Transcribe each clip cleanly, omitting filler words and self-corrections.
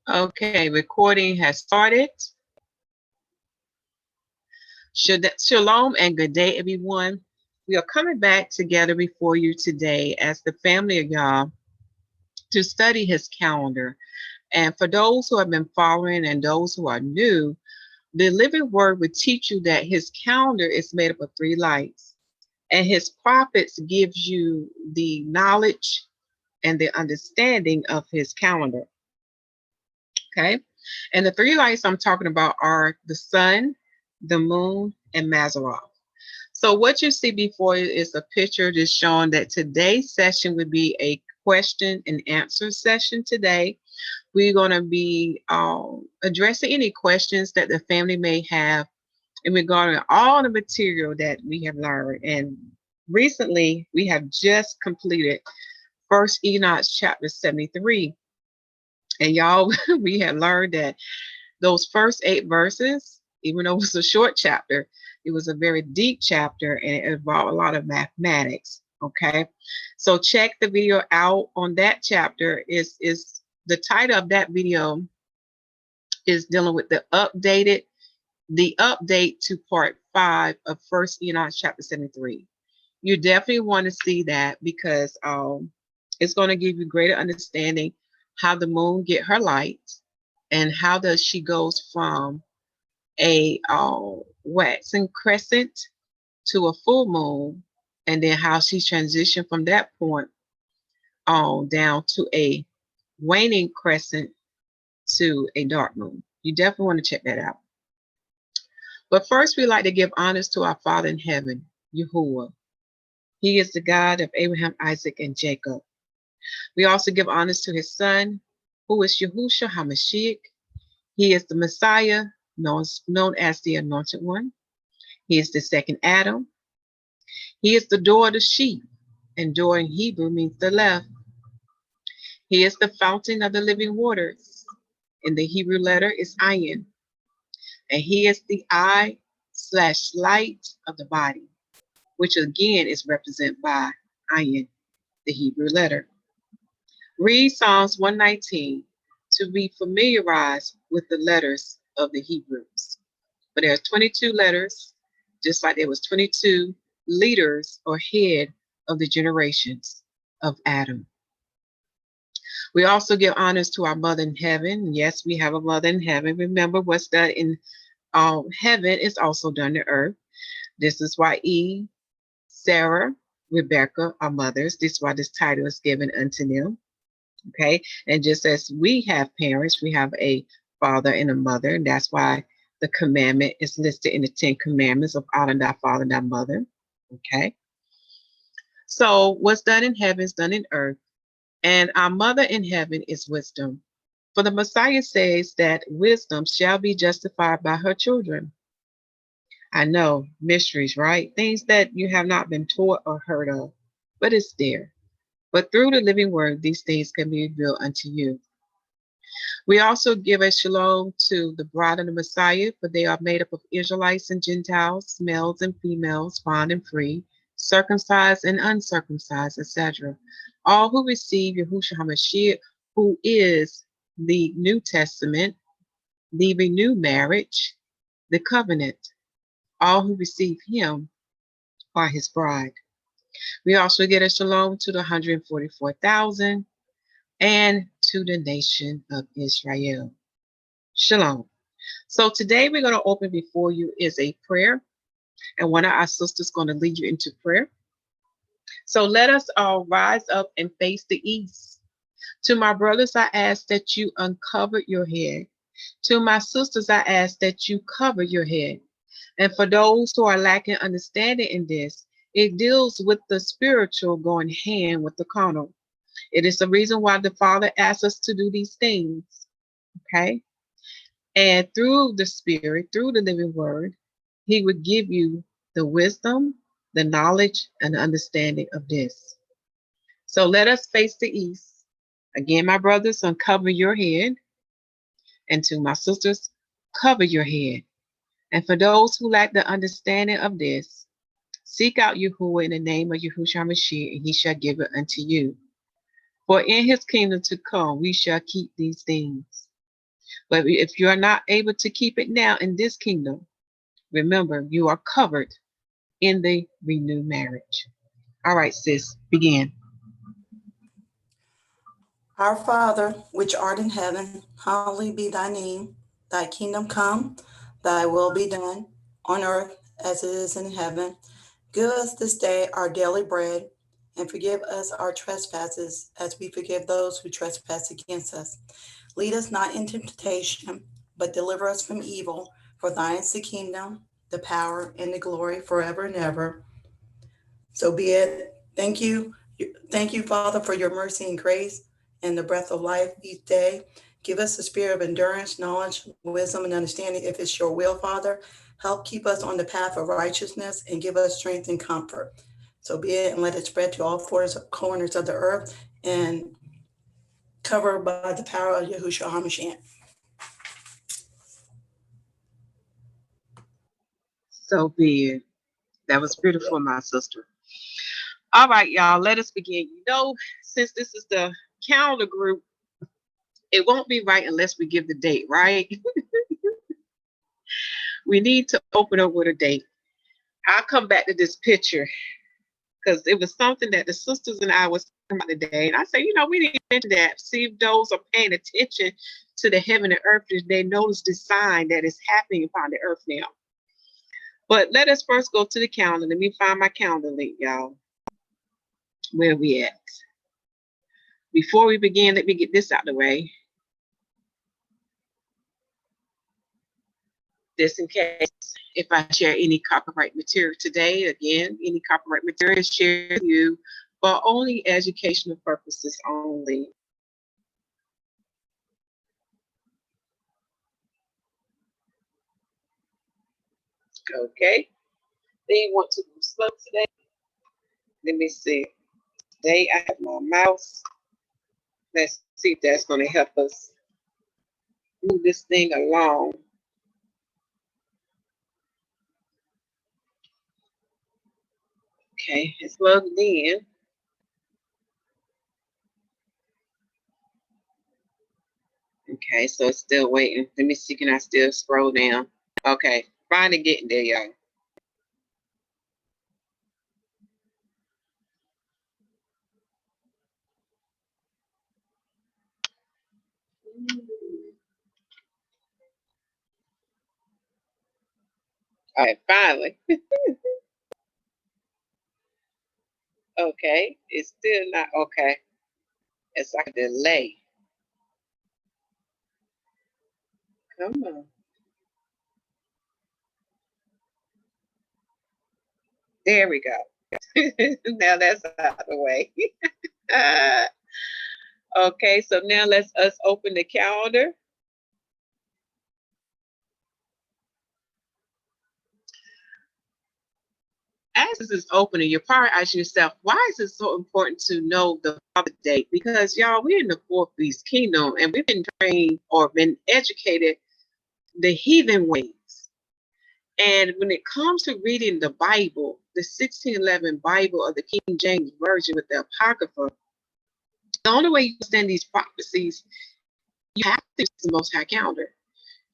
Okay, recording has started. Shalom and good day, everyone. We are coming back together before you today as the family of Yah to study his calendar. And for those who have been following and those who are new, the living word would teach you that his calendar is made up of 3 lights, and his prophets gives you the knowledge and the understanding of his calendar. Okay, and the 3 lights I'm talking about are the sun, the moon, and Mazzaroth. So what you see before you is a picture just showing that today's session would be a question and answer session today. We're going to be addressing any questions that the family may have in regard to all the material that we have learned. And recently, we have just completed First Enoch chapter 73. And y'all, we had learned that those first 8 verses, even though it was a short chapter, it was a very deep chapter and it involved a lot of mathematics. Okay, so check the video out on that chapter. Is the title of that video is dealing with the update to part 5 of First Enoch chapter 73. You definitely want to see that because it's going to give you greater understanding how the moon get her light and how does she goes from a waxing crescent to a full moon, and then how she transitioned from that point on down to a waning crescent to a dark moon. You definitely want to check that out. But first, we like to give honors to our Father in heaven, Yahuwah. He is the God of Abraham, Isaac, and Jacob. We also give honors to his son, who is Yahusha HaMashiach. He is the Messiah, known as the Anointed One. He is the second Adam. He is the door of the sheep, and door in Hebrew means the left. He is the fountain of the living waters. In the Hebrew letter is ayin. And he is the eye/light of the body, which again is represented by ayin, the Hebrew letter. Read Psalms 119 to be familiarized with the letters of the Hebrews. But there are 22 letters, just like there was 22 leaders or head of the generations of Adam. We also give honors to our mother in heaven. Yes, we have a mother in heaven. Remember, what's done in heaven is also done to earth. This is why Eve, Sarah, Rebecca are mothers. This is why this title is given unto them. Okay, and just as we have parents, we have a father and a mother, and that's why the commandment is listed in the 10 commandments of honor thy father and thy mother. Okay, so what's done in heaven is done in earth, and our mother in heaven is wisdom. For the Messiah says that wisdom shall be justified by her children. I know, mysteries, right? Things that you have not been taught or heard of, but it's there. But through the living word, these things can be revealed unto you. We also give a shalom to the bride of the Messiah, for they are made up of Israelites and Gentiles, males and females, bond and free, circumcised and uncircumcised, etc. All who receive Yahusha HaMashiach, who is the New Testament, the renewed marriage, the covenant. All who receive him are his bride. We also get a shalom to the 144,000 and to the nation of Israel. Shalom. So today we're going to open before you is a prayer, and one of our sisters is going to lead you into prayer. So let us all rise up and face the east. To my brothers, I ask that you uncover your head. To my sisters, I ask that you cover your head. And for those who are lacking understanding in this, it deals with the spiritual going hand with the carnal. It is the reason why the Father asks us to do these things. Okay? And through the Spirit, through the living word, he would give you the wisdom, the knowledge, and the understanding of this. So let us face the east. Again, my brothers, uncover your head. And to my sisters, cover your head. And for those who lack the understanding of this, seek out Yahuwah in the name of Yahusha HaMashiach, and he shall give it unto you. For in his kingdom to come, we shall keep these things. But if you are not able to keep it now in this kingdom, remember you are covered in the renewed marriage. All right, sis, begin. Our Father, which art in heaven, hallowed be thy name. Thy kingdom come, thy will be done, on earth as it is in heaven. Give us this day our daily bread, and forgive us our trespasses, as we forgive those who trespass against us. Lead us not into temptation, but deliver us from evil. For thine is the kingdom, the power, and the glory forever and ever. So be it. Thank you. Thank you, Father, for your mercy and grace and the breath of life each day. Give us the spirit of endurance, knowledge, wisdom, and understanding if it's your will, Father. Help keep us on the path of righteousness and give us strength and comfort. So be it, and let it spread to all four corners of the earth and covered by the power of Yahusha HaMashiach. So be it. That was beautiful, my sister. All right, y'all, let us begin. You know, since this is the calendar group, it won't be right unless we give the date, right? We need to open up with a date. I'll come back to this picture because it was something that the sisters and I was talking about today. And I said, you know, we need to mention that. See if those are paying attention to the heaven and earth, they notice the sign that is happening upon the earth now. But let us first go to the calendar. Let me find my calendar link, y'all. Where we at? Before we begin, let me get this out of the way. Just in case if I share any copyright material today, again, any copyright material is shared with you for only educational purposes only. Okay. They want to move slow today. Let me see. Today I have my mouse. Let's see if that's going to help us move this thing along. Okay, it's plugged in. Okay, so it's still waiting. Let me see, can I still scroll down? Okay, finally getting there, y'all. All right, finally. Okay, it's still not okay. It's like a delay. Come on. There we go. Now that's out of the way. Okay, so now let's open the calendar. As this is opening, you're probably asking yourself, why is it so important to know the Father date? Because y'all, we're in the fourth beast kingdom and we've been trained or been educated the heathen ways. And when it comes to reading the Bible, the 1611 Bible of the King James Version with the Apocrypha, the only way you understand these prophecies, you have to use the Most High calendar.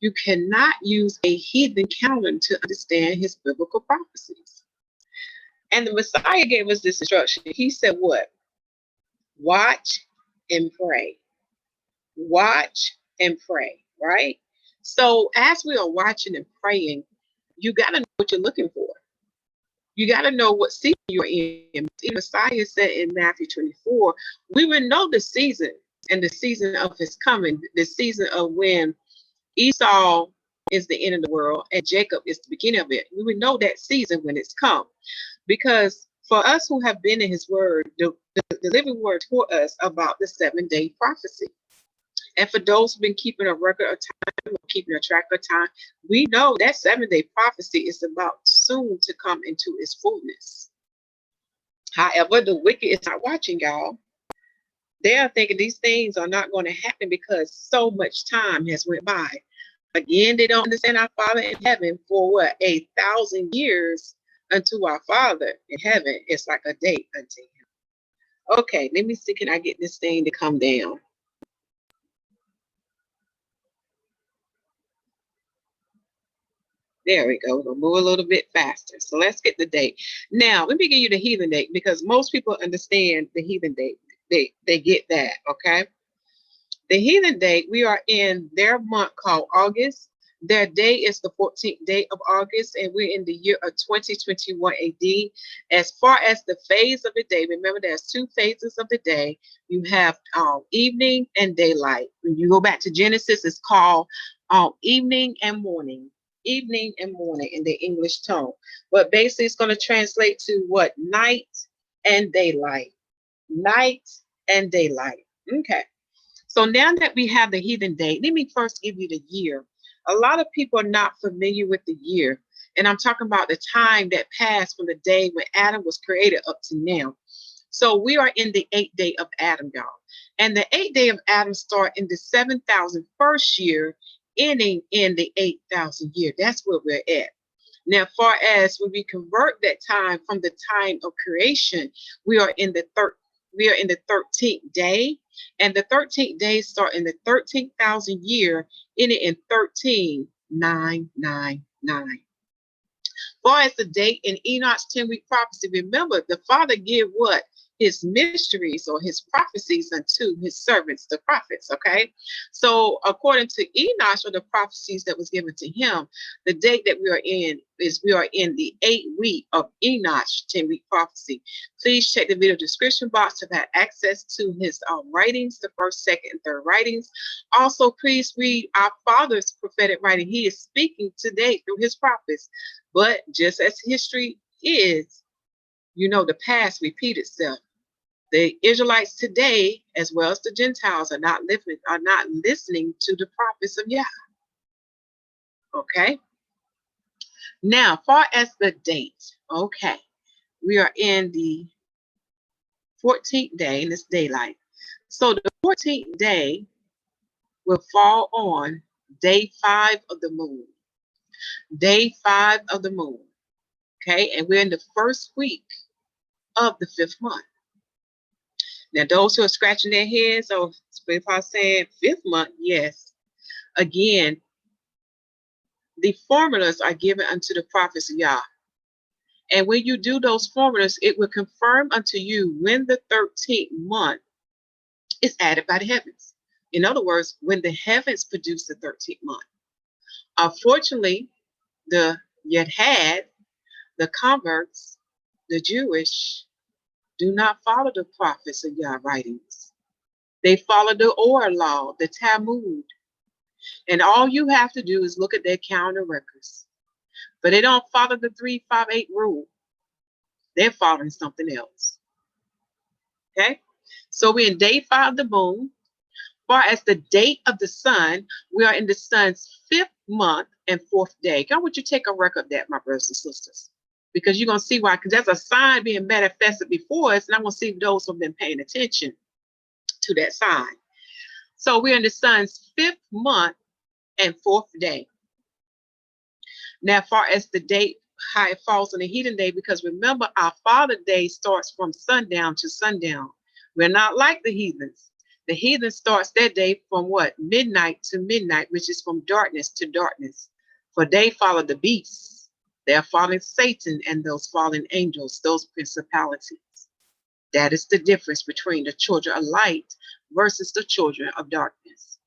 You cannot use a heathen calendar to understand his biblical prophecies. And the Messiah gave us this instruction. He said, what? Watch and pray. Watch and pray, right? So as we are watching and praying, you got to know what you're looking for. You got to know what season you're in. The Messiah said in Matthew 24, we will know the season and the season of his coming, the season of when Esau is the end of the world and Jacob is the beginning of it. We would know that season when it's come. Because for us who have been in his word, the living word taught us about the 7-day prophecy. And for those who've been keeping a record of time or keeping a track of time, we know that 7-day prophecy is about soon to come into its fullness. However, the wicked is not watching, y'all. They are thinking these things are not going to happen because so much time has went by. Again, they don't understand our Father in heaven for what? 1,000 years unto our Father in heaven. It's like a day unto him. Okay, let me see. Can I get this thing to come down? There we go. We'll move a little bit faster. So let's get the date. Now, let me give you the heathen date because most people understand the heathen date. They get that, okay? The heathen date, we are in their month called August. Their day is the 14th day of August, and we're in the year of 2021 AD. As far as the phase of the day, remember there's two phases of the day. You have evening and daylight. When you go back to Genesis, it's called evening and morning. Evening and morning in the English tongue. But basically, it's going to translate to what? Night and daylight. Night and daylight. Okay. So now that we have the heathen date, let me first give you the year. A lot of people are not familiar with the year. And I'm talking about the time that passed from the day when Adam was created up to now. So we are in the 8th day of Adam, y'all. And the 8th day of Adam start in the 7,001st year, ending in the 8,000 year. That's where we're at. Now, far as when we convert that time from the time of creation, we are in the 13th day, and the 13th day start in the 13,000 year, ending in 13,999. Far as the date in Enoch's 10-week prophecy, remember the Father gave what? His mysteries or his prophecies unto his servants, the prophets, okay? So according to Enoch, or the prophecies that was given to him, the date that we are in is we are in the 8th week of Enoch's 10-week prophecy. Please check the video description box to have access to his writings, the first, second, and third writings. Also, please read our Father's prophetic writing. He is speaking today through his prophets. But just as history is, you know, the past repeat itself. The Israelites today, as well as the Gentiles, are not listening to the prophets of Yah. Okay. Now, far as the date, okay, we are in the 14th day, and it's daylight. So the 14th day will fall on day 5 of the moon. Day 5 of the moon. Okay, and we're in the first week of the 5th month. Now, those who are scratching their heads, or if I said 5th month, yes. Again, the formulas are given unto the prophets of Yah. And when you do those formulas, it will confirm unto you when the 13th month is added by the heavens. In other words, when the heavens produce the 13th month. Unfortunately, the YAHUAH, the converts, the Jewish, do not follow the prophets of Yah writings. They follow the Or law, the Talmud. And all you have to do is look at their calendar records. But they don't follow the 358 rule. They're following something else. Okay? So we're in day 5 of the moon. Far as the date of the sun, we are in the sun's 5th month and 4th day. I want you to take a record of that, my brothers and sisters. Because you're going to see why, because there's a sign being manifested before us, and I'm going to see those who have been paying attention to that sign. So we're in the sun's 5th month and 4th day. Now, as far as the date, how it falls on the heathen day, because remember, our Father day starts from sundown to sundown. We're not like the heathens. The heathen starts their day from what? Midnight to midnight, which is from darkness to darkness. For they follow the beasts. They are following Satan and those fallen angels, those principalities. That is the difference between the children of light versus the children of darkness.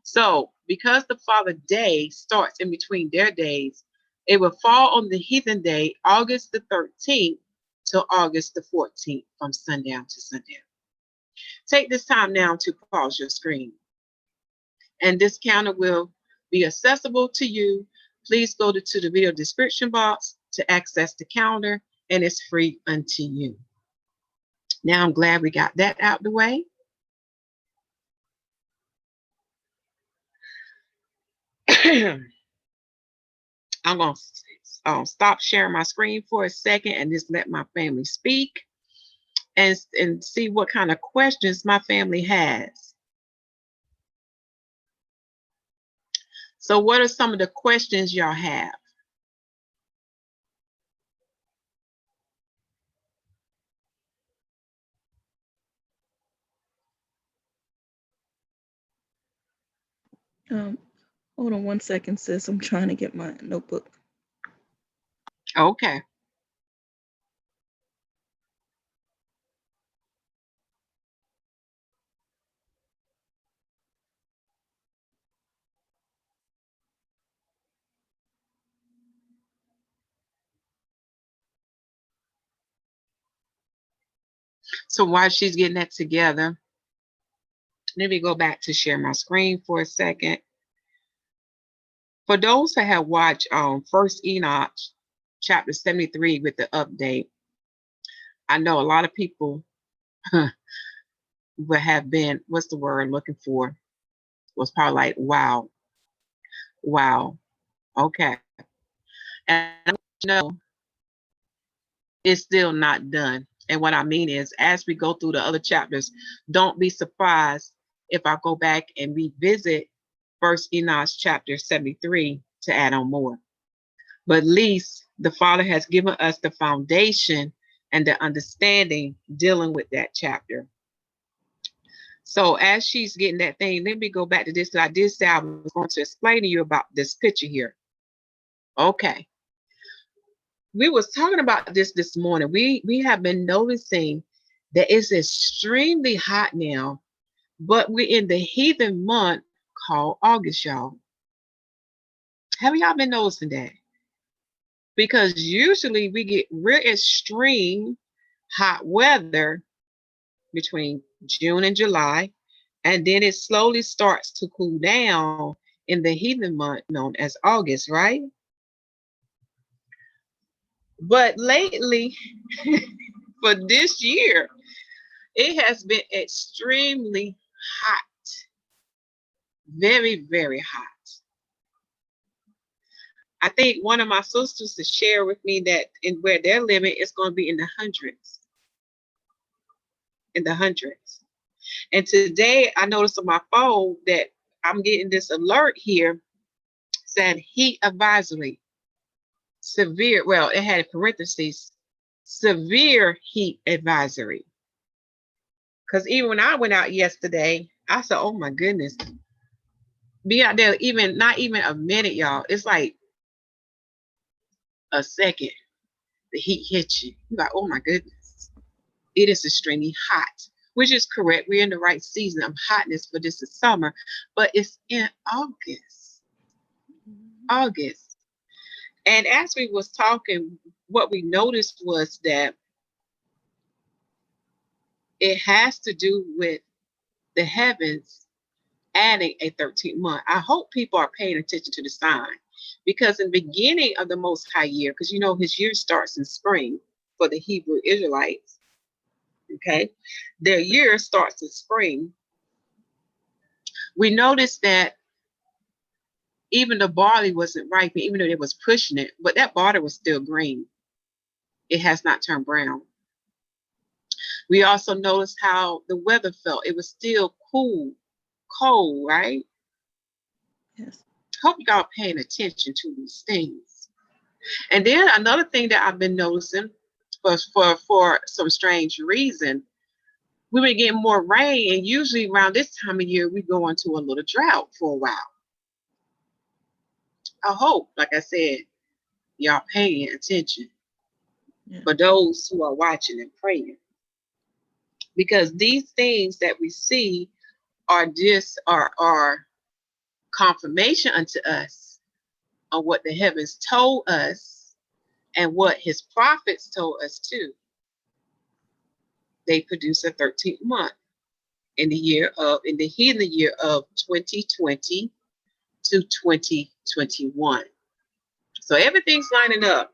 So, because the Father day starts in between their days, it will fall on the heathen day, August the 13th to August the 14th, from sundown to sundown. Take this time now to pause your screen. And this calendar will be accessible to you. Please go to the video description box to access the calendar, and it's free unto you. Now, I'm glad we got that out the way. I'm going to stop sharing my screen for a second and just let my family speak and see what kind of questions my family has. So what are some of the questions y'all have? Hold on 1 second, sis. I'm trying to get my notebook. Okay. So while she's getting that together, let me go back to share my screen for a second. For those that have watched First Enoch chapter 73 with the update, I know a lot of people would have been, what's the word I'm looking for? Was probably like, wow, wow, okay. And I know it's still not done. And what I mean is, as we go through the other chapters, don't be surprised if I go back and revisit First Enoch chapter 73 to add on more. But at least the Father has given us the foundation and the understanding dealing with that chapter. So as she's getting that thing, let me go back to this. I did say I was going to explain to you about this picture here. Okay. We was talking about this morning. We have been noticing that it's extremely hot now, but we're in the heathen month called August, y'all. Have y'all been noticing that? Because usually we get real extreme hot weather between June and July, and then it slowly starts to cool down in the heathen month known as August, right? But lately, for this year, it has been extremely hot, very, very hot. I think one of my sisters to share with me that in where they're living, it's going to be in the hundreds, in the hundreds. And today I noticed on my phone that I'm getting this alert here said heat advisory, severe. Well, it had parentheses, severe heat advisory. Because even when I went out yesterday, I said, oh my goodness, be out there even not even a minute, y'all. It's like a second, the heat hits you. You're like, oh my goodness. It is extremely hot, which is correct. We're in the right season of hotness, but this is summer. But it's in August. August. And as we was talking, what we noticed was that it has to do with the heavens adding a 13th month. I hope people are paying attention to the sign, because in the beginning of the Most High year, because you know his year starts in spring for the Hebrew Israelites, okay? Their year starts in spring. We noticed that even the barley wasn't ripe, even though it was pushing it, but that barley was still green. It has not turned brown. We also noticed how the weather felt. It was still cool, cold, right? Yes. Hope y'all paying attention to these things. And then another thing that I've been noticing for some strange reason, we've been getting more rain, and usually around this time of year we go into a little drought for a while. I hope, like I said, y'all paying attention. Yeah. For those who are watching and praying, because these things that we see are just are confirmation unto us on what the heavens told us and what his prophets told us too. They produce a 13th month in the heathen year of 2020 to 2021. So everything's lining up.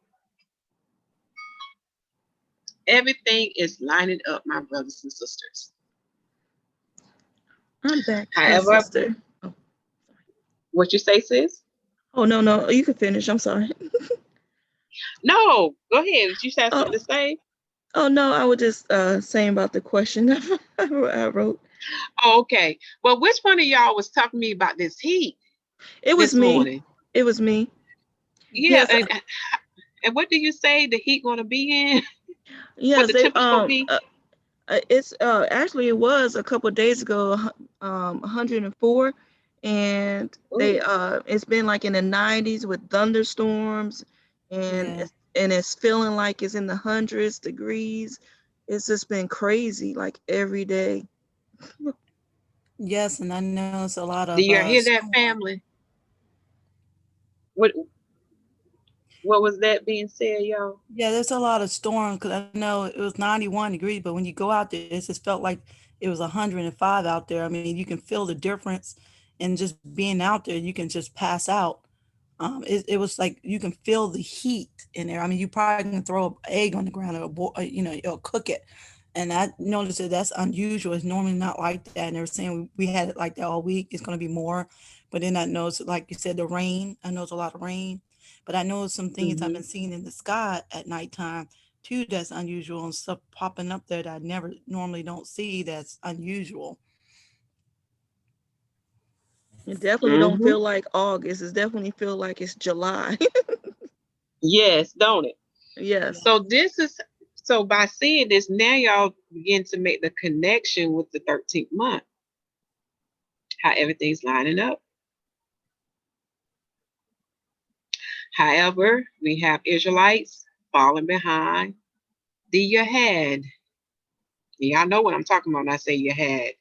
Everything is lining up, my brothers and sisters. I'm back, However, sister. Oh. what you say, sis? Oh, no, you can finish. I'm sorry. No, go ahead. You have something to say? Oh, no, I was just saying about the question I wrote. Oh, okay. Well, which one of y'all was talking to me about this heat It was this me. morning? It was me. Yeah, Yes. and what do you say the heat going to be in? What Yes, the they temperature going to be? it's actually it was a couple of days ago 104, and they it's been like in the 90s with thunderstorms, and Yeah. it's feeling like it's in the hundreds degrees. It's just been crazy, like every day. Yes, and I know it's a lot of Do you hear that, storm. family? What was that being said, y'all? Yeah, there's a lot of storm because I know it was 91 degrees, but when you go out there, it just felt like it was 105 out there. I mean, you can feel the difference in just being out there. You can just pass out. It was like you can feel the heat in there. I mean, you probably can throw an egg on the ground or or cook it. And I noticed that that's unusual. It's normally not like that. And they were saying we had it like that all week. It's going to be more. But then I noticed, like you said, the rain. I noticed a lot of rain. But I know some things I've been Hmm. seeing in the sky at nighttime too that's unusual and stuff popping up there that I never normally don't see that's unusual. It definitely don't Hmm. feel like August. It definitely feel like it's July. Yes, don't it? Yes. So by seeing this, now y'all begin to make the connection with the 13th month, how everything's lining up. However, we have Israelites falling behind the YAHAD. Y'all know what I'm talking about when I say YAHAD,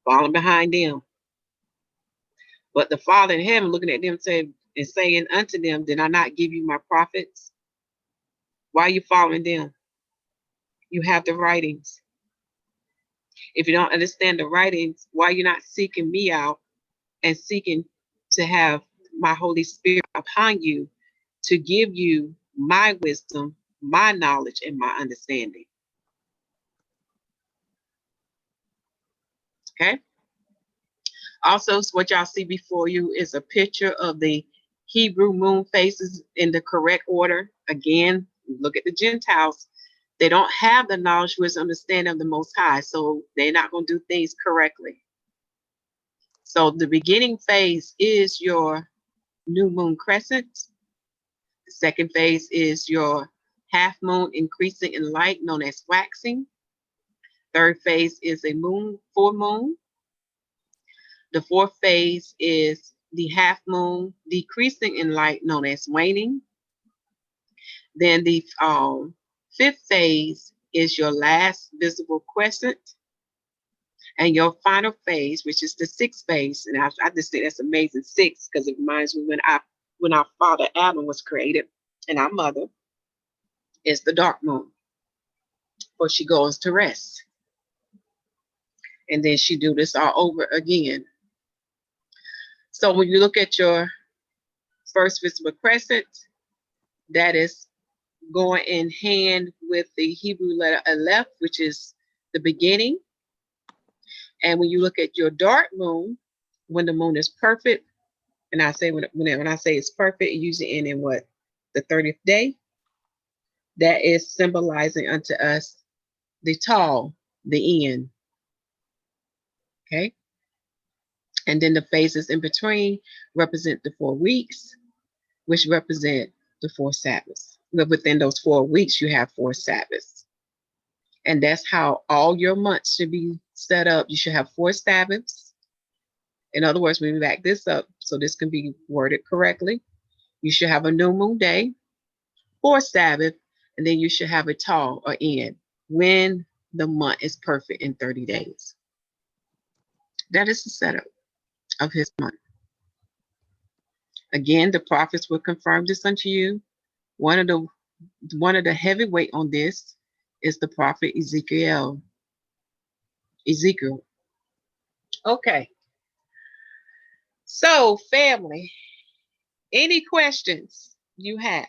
falling behind them. But the Father in heaven looking at them and saying unto them, did I not give you my prophets? Why are you following them? You have the writings. If you don't understand the writings, why are you not seeking me out and seeking to have my Holy Spirit upon you to give you my wisdom, my knowledge, and my understanding? Okay. Also, what y'all see before you is a picture of the Hebrew moon phases in the correct order. Again, look at the Gentiles. They don't have the knowledge, wisdom, understanding of the Most High, so they're not going to do things correctly. So the beginning phase is your new moon crescent. The second phase is your half moon increasing in light, known as waxing. Third phase is a full moon. The fourth phase is the half moon decreasing in light, known as waning. Then the fifth phase is your last visible crescent. And your final phase, which is the sixth phase, and I just think that's amazing, six, because it reminds me when our father Adam was created, and our mother is the dark moon, before she goes to rest. And then she do this all over again. So when you look at your first visible crescent, that is going in hand with the Hebrew letter Aleph, which is the beginning. And when you look at your dark moon, when the moon is perfect, and I say when I say it's perfect, it usually end in what? The 30th day. That is symbolizing unto us the tall, the end. Okay. And then the phases in between represent the 4 weeks, which represent the 4 Sabbaths. But within those 4 weeks, you have 4 Sabbaths. And that's how all your months should be set up. You should have 4 Sabbaths. In other words, when we back this up so this can be worded correctly, you should have a new moon day, 4 Sabbath, and then you should have a tall or end when the month is perfect in 30 days. That is the setup of his month. Again, the prophets will confirm this unto you. One of the heavyweight on this is the prophet Ezekiel. Ezekiel. Okay. So, family, any questions you have?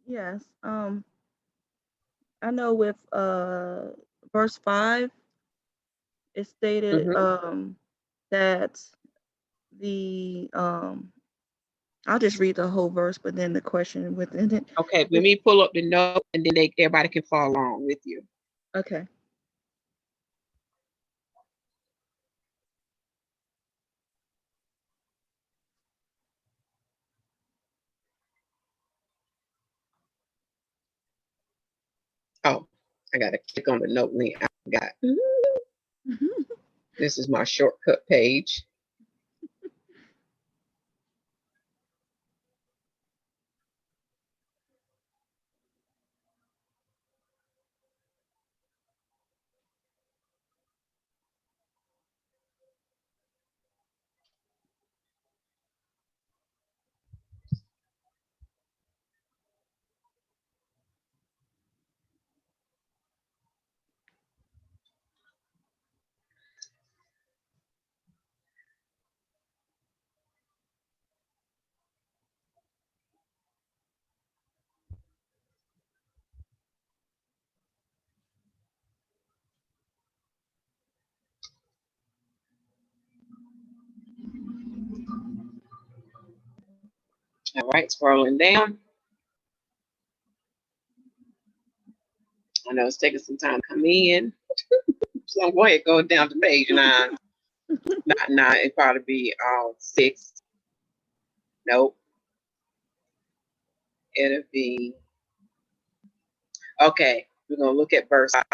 Yes. I know with verse 5, it stated Mm-hmm. that the I'll just read the whole verse, but then the question within it. Okay, let me pull up the note and then everybody can follow along with you. Okay. Oh, I got to click on the note link I got. This is my shortcut page. All right, scrolling down. I know it's taking some time to come in. So go ahead, go down to page 9. Not 9, it'd probably be 6. Nope. It'll be okay. We're gonna look at verse 5.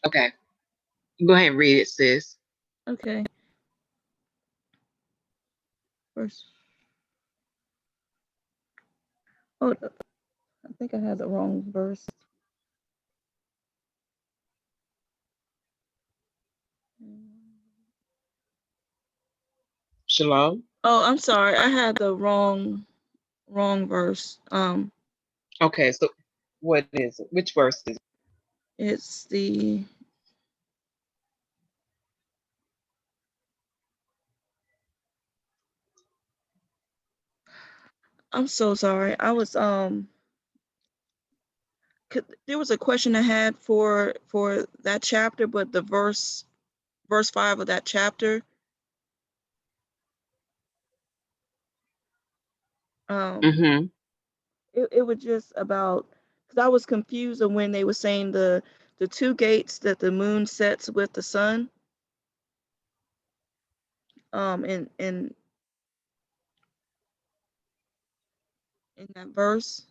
Okay. Go ahead and read it, sis. Okay. Verse. Oh, I think I had the wrong verse. Shalom. Oh, I'm sorry. I had the wrong verse. Okay, so what is it? Which verse is it? It's the I'm so sorry. I was there was a question I had for that chapter, but the verse 5 of that chapter Mm-hmm. it was just about, because I was confused of when they were saying the 2 gates that the moon sets with the sun. In that verse,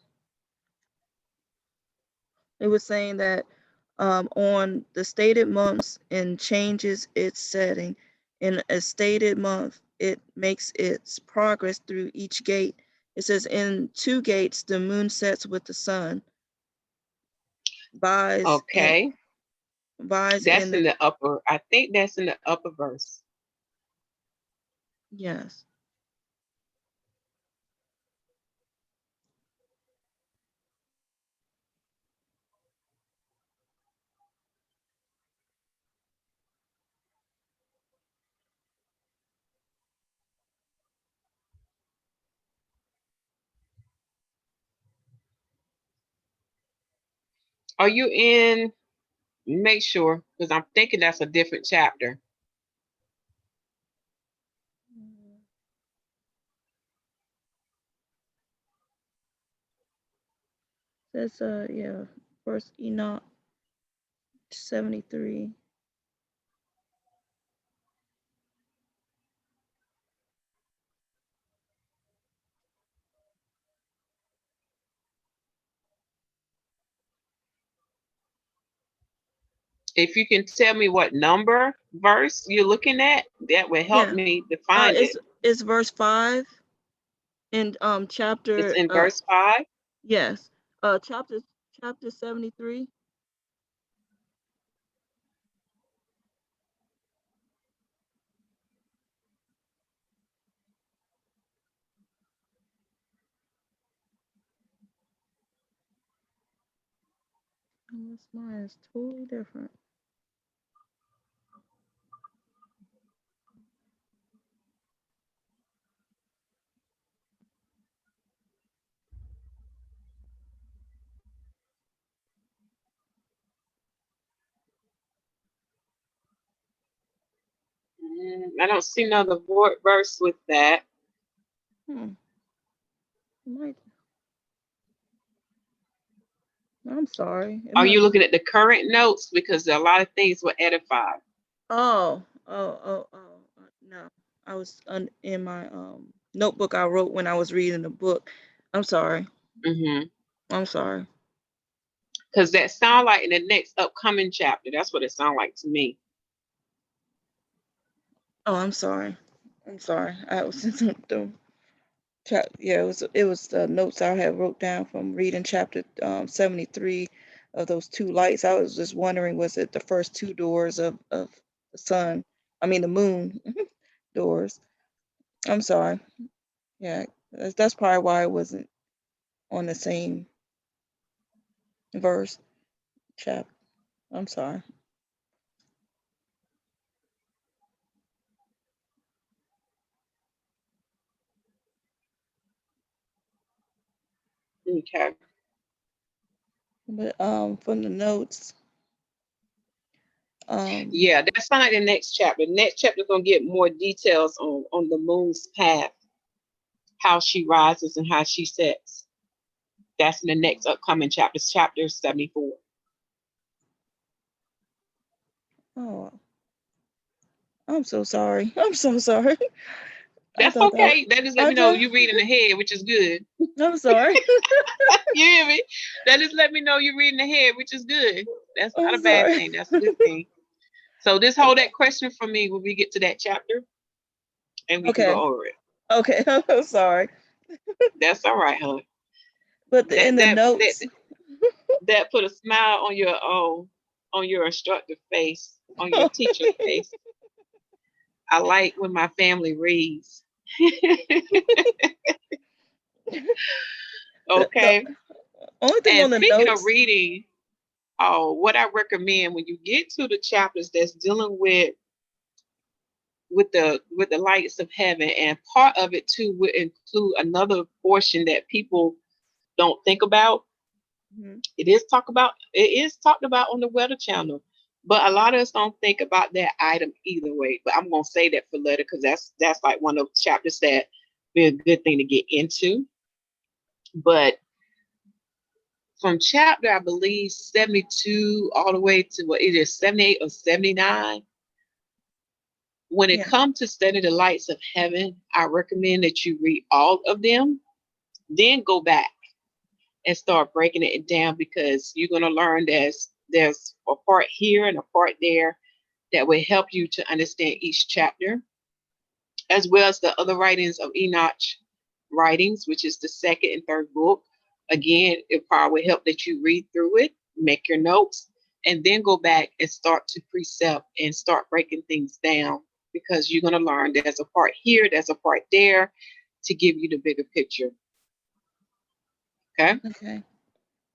it was saying that on the stated months and changes its setting. In a stated month, it makes its progress through each gate. It says in 2 gates, the moon sets with the sun. Buys in Okay. That's in the the upper, I think that's in the upper verse. yes. Are you in? Make sure, because I'm thinking that's a different chapter. Says yeah, first Enoch 73. If you can tell me what number verse you're looking at, that will help Yeah. me to find it. It's verse 5 in It's chapter in verse 5. yes. Chapter 73. This mine is totally different. I don't see another verse with that. Might. I'm sorry. Are you looking at the current notes? Because a lot of things were edified. Oh. No. I was in my notebook I wrote when I was reading the book. I'm sorry. Mm-hmm. I'm sorry. Because that sound like in the next upcoming chapter. That's what it sounds like to me. Oh, I'm sorry. I was the yeah, it was the notes I had wrote down from reading chapter 73 of those 2 lights. I was just wondering, was it the first 2 doors of the sun? I mean the moon doors. I'm sorry. Yeah, that's probably why it wasn't on the same verse chapter. I'm sorry. Okay. But from the notes, Yeah, that's not like the next chapter. The next chapter is gonna get more details on the moon's path. how she rises and how she sets. That's in the next upcoming chapters, chapter 74. Oh, I'm so sorry. I'm so sorry. I That's thought that okay. That just let I me know just, you're reading ahead, which is good. I'm sorry. You hear me? That just let me know you're reading ahead, which is good. That's not I'm a bad sorry. thing. That's a good thing. So just hold that question for me when we get to that chapter, and we can go Okay. over it. Okay. I'm sorry. That's all right, huh? But That in the that that notes, that put a smile on your instructor face, on your teacher face. I like when my family reads. the Okay. only thing And on the speaking of notes. reading, what I recommend when you get to the chapters that's dealing with the lights of heaven, and part of it too would include another portion that people don't think about. Mhm. It is talked about on the Weather Channel, but a lot of us don't think about that item either way. But I'm gonna say that for later because that's like one of the chapters that be a good thing to get into. But from chapter, I believe 72 all the way to what it is 78 or 79. When it Yeah. comes to study the lights of heaven, I recommend that you read all of them, then go back and start breaking it down because you're going to learn there's a part here and a part there that will help you to understand each chapter, as well as the other writings of Enoch writings, which is the second and third book. Again, it probably will help that you read through it, make your notes, and then go back and start to precept and start breaking things down because you're going to learn there's a part here, there's a part there to give you the bigger picture. Okay. Okay.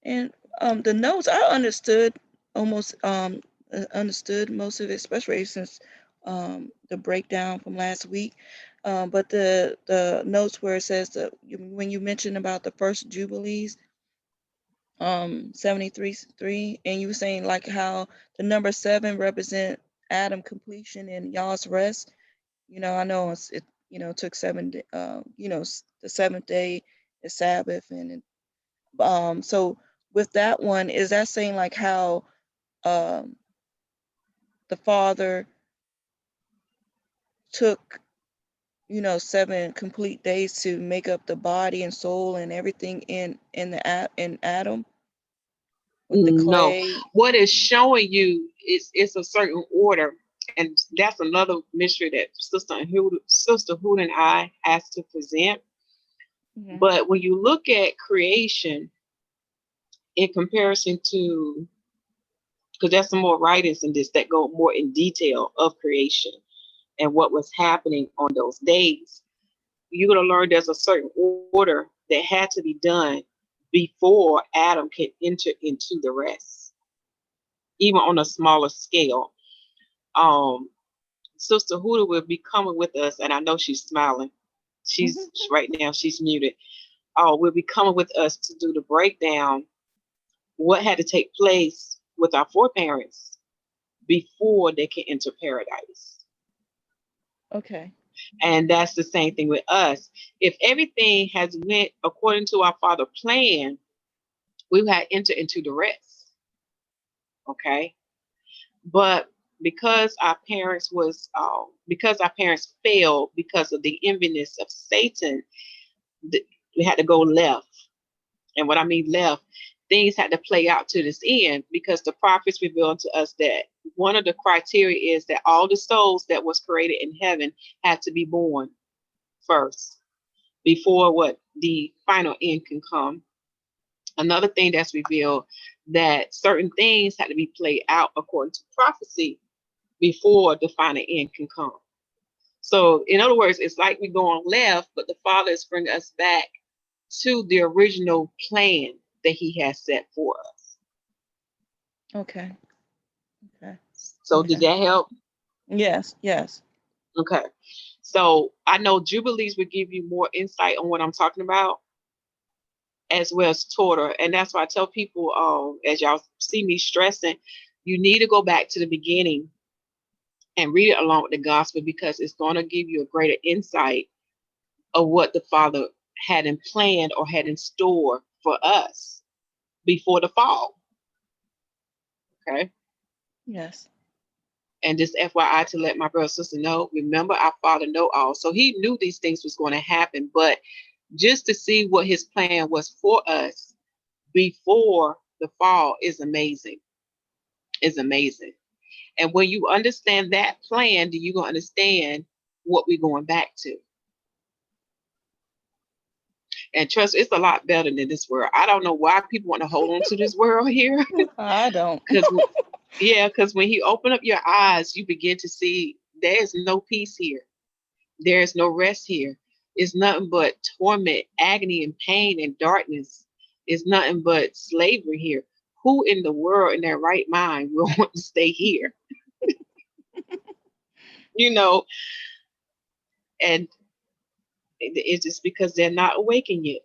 And the notes I almost understood most of it, especially since the breakdown from last week. But the notes where it says that when you mentioned about the first jubilees, 73 and you were saying like how the number 7 represent Adam completion and Yah's rest. I know took the seventh day is Sabbath, and so with that one, is that saying like how um the Father took 7 complete days to make up the body and soul and everything in Adam with the No, clay? what is showing you is it's a certain order, and that's another mystery that Sister Hood and I has to present. Mhm. But when you look at creation in comparison to, because there's some more writings in this that go more in detail of creation and what was happening on those days, you're going to learn there's a certain order that had to be done before Adam can enter into the rest, even on a smaller scale. Um, Sister Huda will be coming with us, and I know she's smiling. She's right now, she's muted. Will be coming with us to do the breakdown what had to take place with our foreparents before they can enter paradise. Okay. And that's the same thing with us. If everything has went according to our Father plan, we had entered into the rest. Okay. But because our parents failed because of the enviness of Satan, we had to go left. And what I mean left, things had to play out to this end because the prophets revealed to us that one of the criteria is that all the souls that was created in heaven had to be born first before what the final end can come. Another thing that's revealed that certain things had to be played out according to prophecy before the final end can come. So, in other words, it's like we're going left, but the Father is bringing us back to the original plan that He has set for us. Okay. Okay. So, did Okay. that help? Yes. Yes. Okay. So, I know Jubilees would give you more insight on what I'm talking about, as well as Torah. And that's why I tell people, as y'all see me stressing, you need to go back to the beginning and read it along with the gospel because it's going to give you a greater insight of what the Father had in planned or had in store for us before the fall. Okay. Yes. And just FYI to let my brother and sister know, remember our Father know all. So he knew these things was going to happen, but just to see what his plan was for us before the fall is amazing. Is amazing. And when you understand that plan, then you're going to understand what we're going back to. And trust, it's a lot better than this world. I don't know why people want to hold on to this world here. I don't. Because when he opened up your eyes, you begin to see there's no peace here. There's no rest here. It's nothing but torment, agony, and pain and darkness. It's nothing but slavery here. Who in the world in their right mind will want to stay here? You know, and it's just because they're not awakened yet.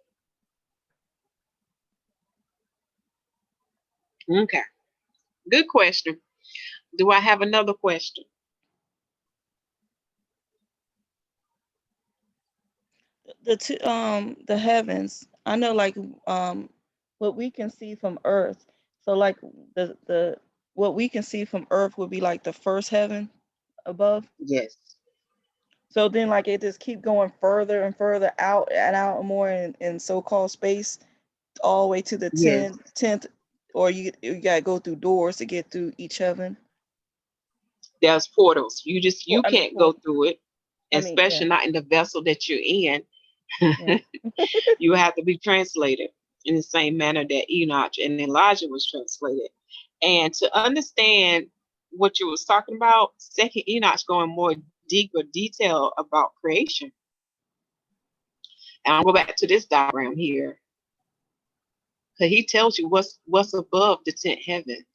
Okay. Good question. Do I have another question? The heavens. I know, like, what we can see from Earth. So, like, the what we can see from Earth would be like the first heaven above. Yes. So then, like, it just keep going further and further out and out more in so-called space, all the way to the Yes. 10th, or you gotta go through doors to get through each heaven. There's portals. You I mean, can't go through it, yeah, especially not in the vessel that you're in. yeah. You have to be translated in the same manner that Enoch and Elijah was translated. And to understand what you was talking about, Second Enoch's going more deeper detail about creation. And I'll go back to this diagram here. Because he tells you what's above the 10th heaven.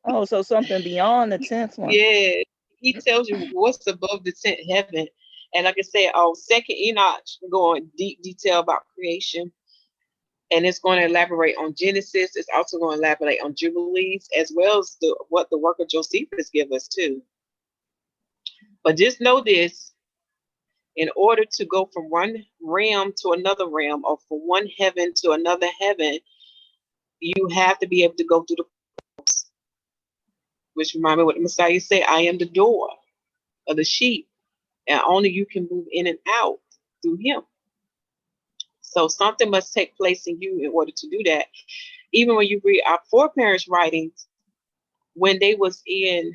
Oh, so something beyond the 10th one. Yeah, he tells you what's above the 10th heaven. And like I said, Second Enoch going deep detail about creation. And it's going to elaborate on Genesis. It's also going to elaborate on Jubilees, as well as what the work of Josephus give us too. But just know this: in order to go from one realm to another realm, or from one heaven to another heaven, you have to be able to go through the portals. Which remind me what the Messiah said: "I am the door of the sheep, and only you can move in and out through Him." So something must take place in you in order to do that. Even when you read our foreparents' writings, when they was in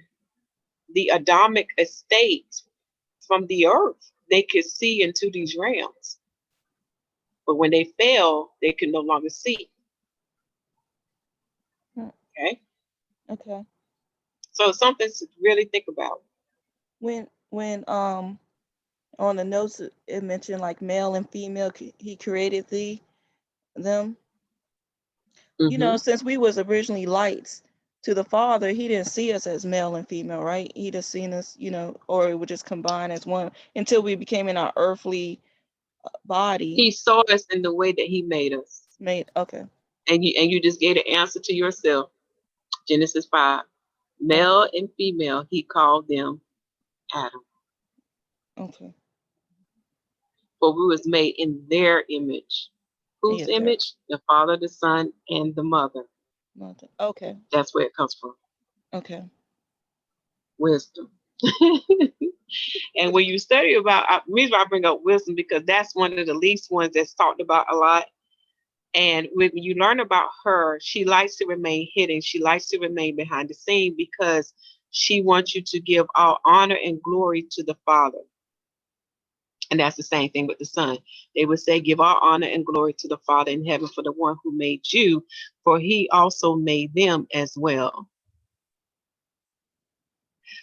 the Adamic estate from the earth, they could see into these realms. But when they fell, they could no longer see. Okay. Okay. So something to really think about. When on the notes it mentioned like male and female, he created them. You know, since we was originally lights to the Father, he didn't see us as male and female, right? He just seen us, you know, or it would just combine as one until we became in our earthly body. He saw us in the way that He made us. Okay. And you just gave the answer to yourself. Genesis 5. Male and female, He called them Adam. Okay. For we was made in their image. Whose image? The Father, the Son, and the Mother. Okay. That's where it comes from. Okay. Wisdom. And when you study about, the reason why I bring up wisdom, because that's one of the least ones that's talked about a lot. And when you learn about her, she likes to remain hidden. She likes to remain behind the scene because she wants you to give all honor and glory to the Father. And that's the same thing with the Son. They would say, give all honor and glory to the Father in heaven for the one who made you, for He also made them as well.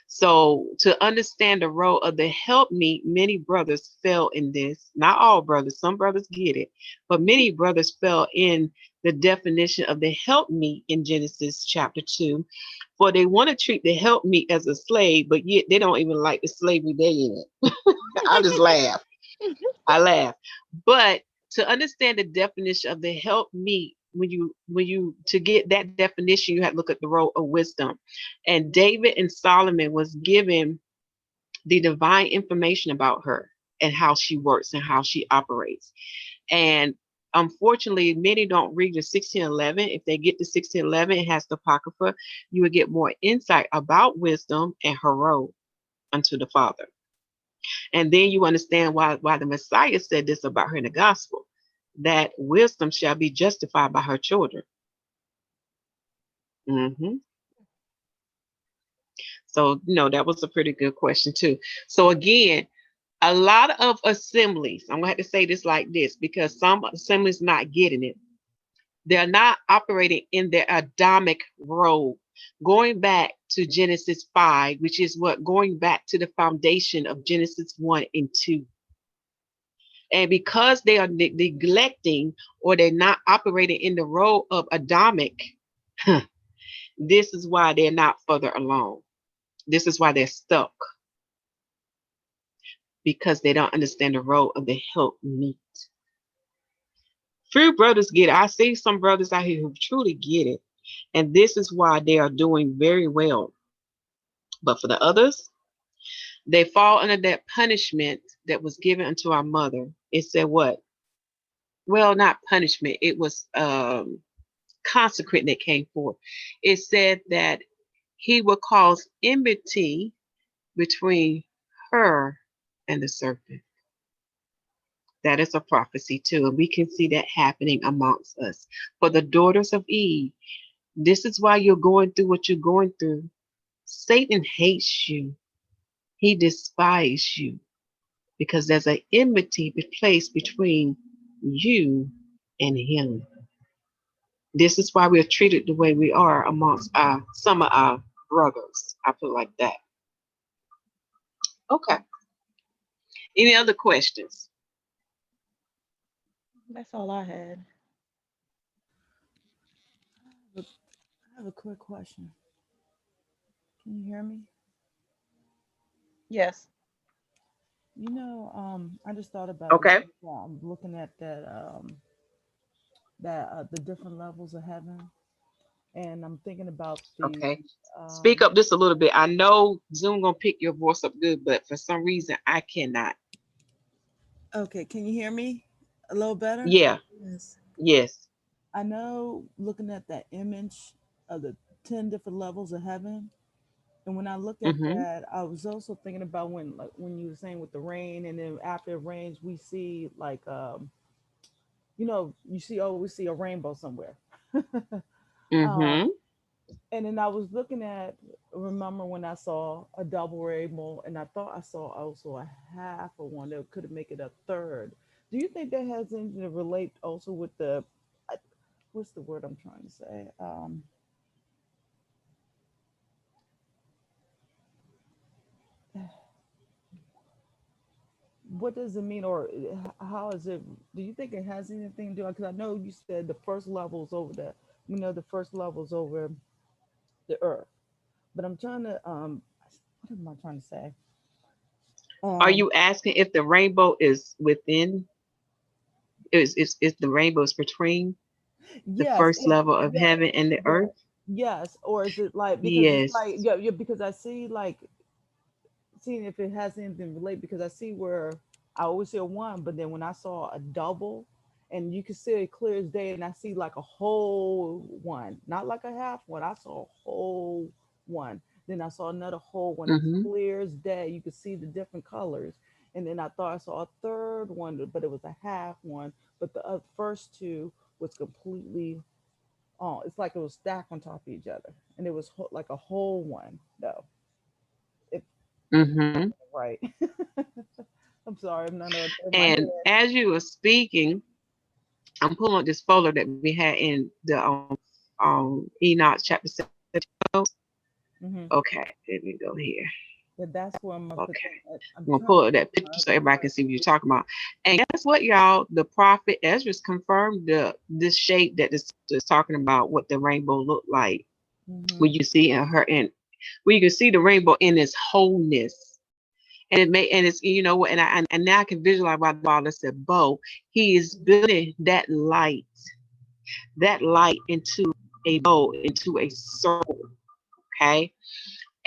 So to understand the role of the helpmeet, many brothers fell in this. Not all brothers, some brothers get it, but many brothers fell in the definition of the helpmeet in Genesis chapter 2. For they want to treat the helpmeet as a slave, but yet they don't even like the slavery they in it. I just laugh. I laugh. But to understand the definition of the helpmeet, when you to get that definition, you have to look at the role of wisdom. And David and Solomon was given the divine information about her. and how she works and how she operates. And unfortunately, many don't read the 1611. If they get to 1611, it has the Apocrypha, you will get more insight about wisdom and her role unto the Father. And then you understand why the Messiah said this about her in the gospel, that wisdom shall be justified by her children. Hmm. So, that was a pretty good question too. So again, a lot of assemblies, I'm gonna have to say this like this because some assemblies not getting it. They're not operating in their Adamic role. Going back to Genesis 5, which is what going back to the foundation of Genesis 1 and 2. And because they are neglecting or they're not operating in the role of Adamic, this is why they're not further along. This is why they're stuck, because they don't understand the role of the helpmeet. Few brothers get it. I see some brothers out here who truly get it. And this is why they are doing very well. But for the others, they fall under that punishment that was given unto our mother. It said what? Well, not punishment. It was consecrate that came forth. It said that he will cause enmity between her and the serpent. That is a prophecy too. And we can see that happening amongst us. For the daughters of Eve, this is why you're going through what you're going through. Satan hates you. He despises you because there's an enmity placed between you and him. This is why we're treated the way we are amongst some of our brothers. I put it like that. Okay. Any other questions? That's all I had. I have a quick question. Can you hear me? Yes. I just thought about it. Okay. I'm looking at the different levels of heaven, and I'm thinking about the Okay. Speak um, up just a little bit. I know Zoom gonna pick your voice up good, but for some reason I cannot. okay, can you hear me a little better? Yeah. Yes. Yes. I know looking at that image of the 10 different levels of heaven, and when I look at Mm-hmm. that, I was also thinking about when you were saying with the rain, and then after it rains, we see like you always see a rainbow somewhere. um, Mm-hmm. and then I was looking at, remember when I saw a double rainbow, and I thought I saw also a half of one that could make it a third. Do you think that has anything to relate also with I- what's the word I'm trying to say? What does it mean, or how is it? Do you think it has anything to do? Because I know you said the first levels over the first levels over the earth, but I'm trying to what am I trying to say? Are Um, you asking if the rainbow is within, is the rainbow is between the yes, first level of yeah, heaven and the yeah, earth? yes, or is it like because it's like Yes. yeah, because I see like seeing if it has anything to relate because I see where I always see a one, but then when I saw a double, and you can see it clear as day, and I see like a whole one, not like a half one. I saw a whole one. Then I saw another whole one as Mm-hmm. clear as day. You could see the different colors. And then I thought I saw a third one, but it was a half one. But the first two was completely, oh, it's like it was stacked on top of each other, and it was like a whole one though. If Mm-hmm. right. I'm sorry, I'm not in my And head. as you were speaking, I'm pulling up this folder that we had in the Enoch chapter 7. Hmm. Okay, let me go here. But that's where I'm gonna put Okay. I'm I'm gonna trying pull to up put that my picture so other everybody can see what you're talking about. And guess what, y'all? The prophet Ezra's confirmed this shape that this is talking about, what the rainbow looked like. hmm When you see in her and where you can see the rainbow in its wholeness. And it's what, and now I can visualize why the father said bow. He is building that light into a bow, into a circle. Okay.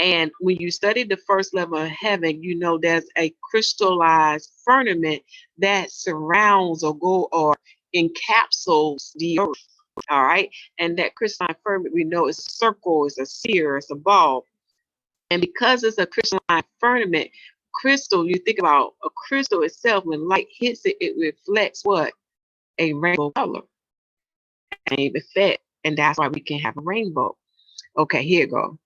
And when you study the first level of heaven, you know there's a crystallized firmament that surrounds or encapsulates the earth. All right. And that crystalline firmament, we know, is a circle, is a sphere, it's a ball. And because it's a crystalline firmament, crystal, you think about a crystal itself, when light hits it, it reflects what? A rainbow color. Same effect. And that's why we can have a rainbow. Okay, here you go.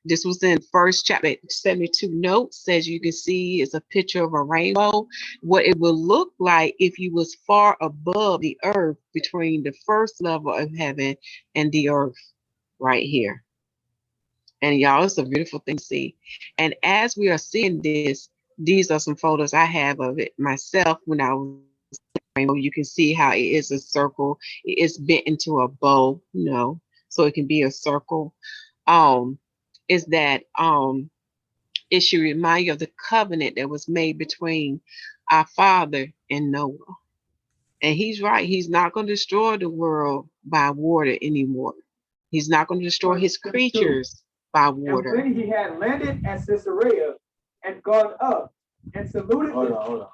This was in first chapter 72 notes. As you can see, it's a picture of a rainbow. What it would look like if you was far above the earth, between the first level of heaven and the earth, right here. And y'all, it's a beautiful thing to see. And as we are seeing this, these are some photos I have of it myself when I was rainbow. You can see how it is a circle. It is bent into a bow, so it can be a circle. Is that it should remind you of the covenant that was made between our father and Noah. And he's right. He's not going to destroy the world by water anymore. He's not going to destroy his creatures by water. And when he had landed at Caesarea and gone up and saluted. Hold on.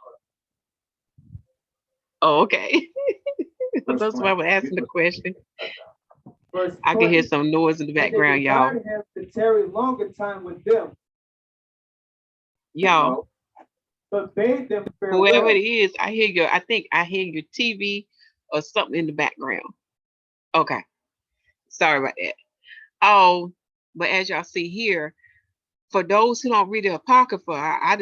Oh, okay. That's why I was asking the question. I can hear some noise in the background, y'all. And they desired him to tarry longer time with them. Y'all. But bade them farewell. Whoever it is, I think I hear your TV or something in the background. Okay. Sorry about that. Oh, but as y'all see here, for those who don't read the Apocrypha, I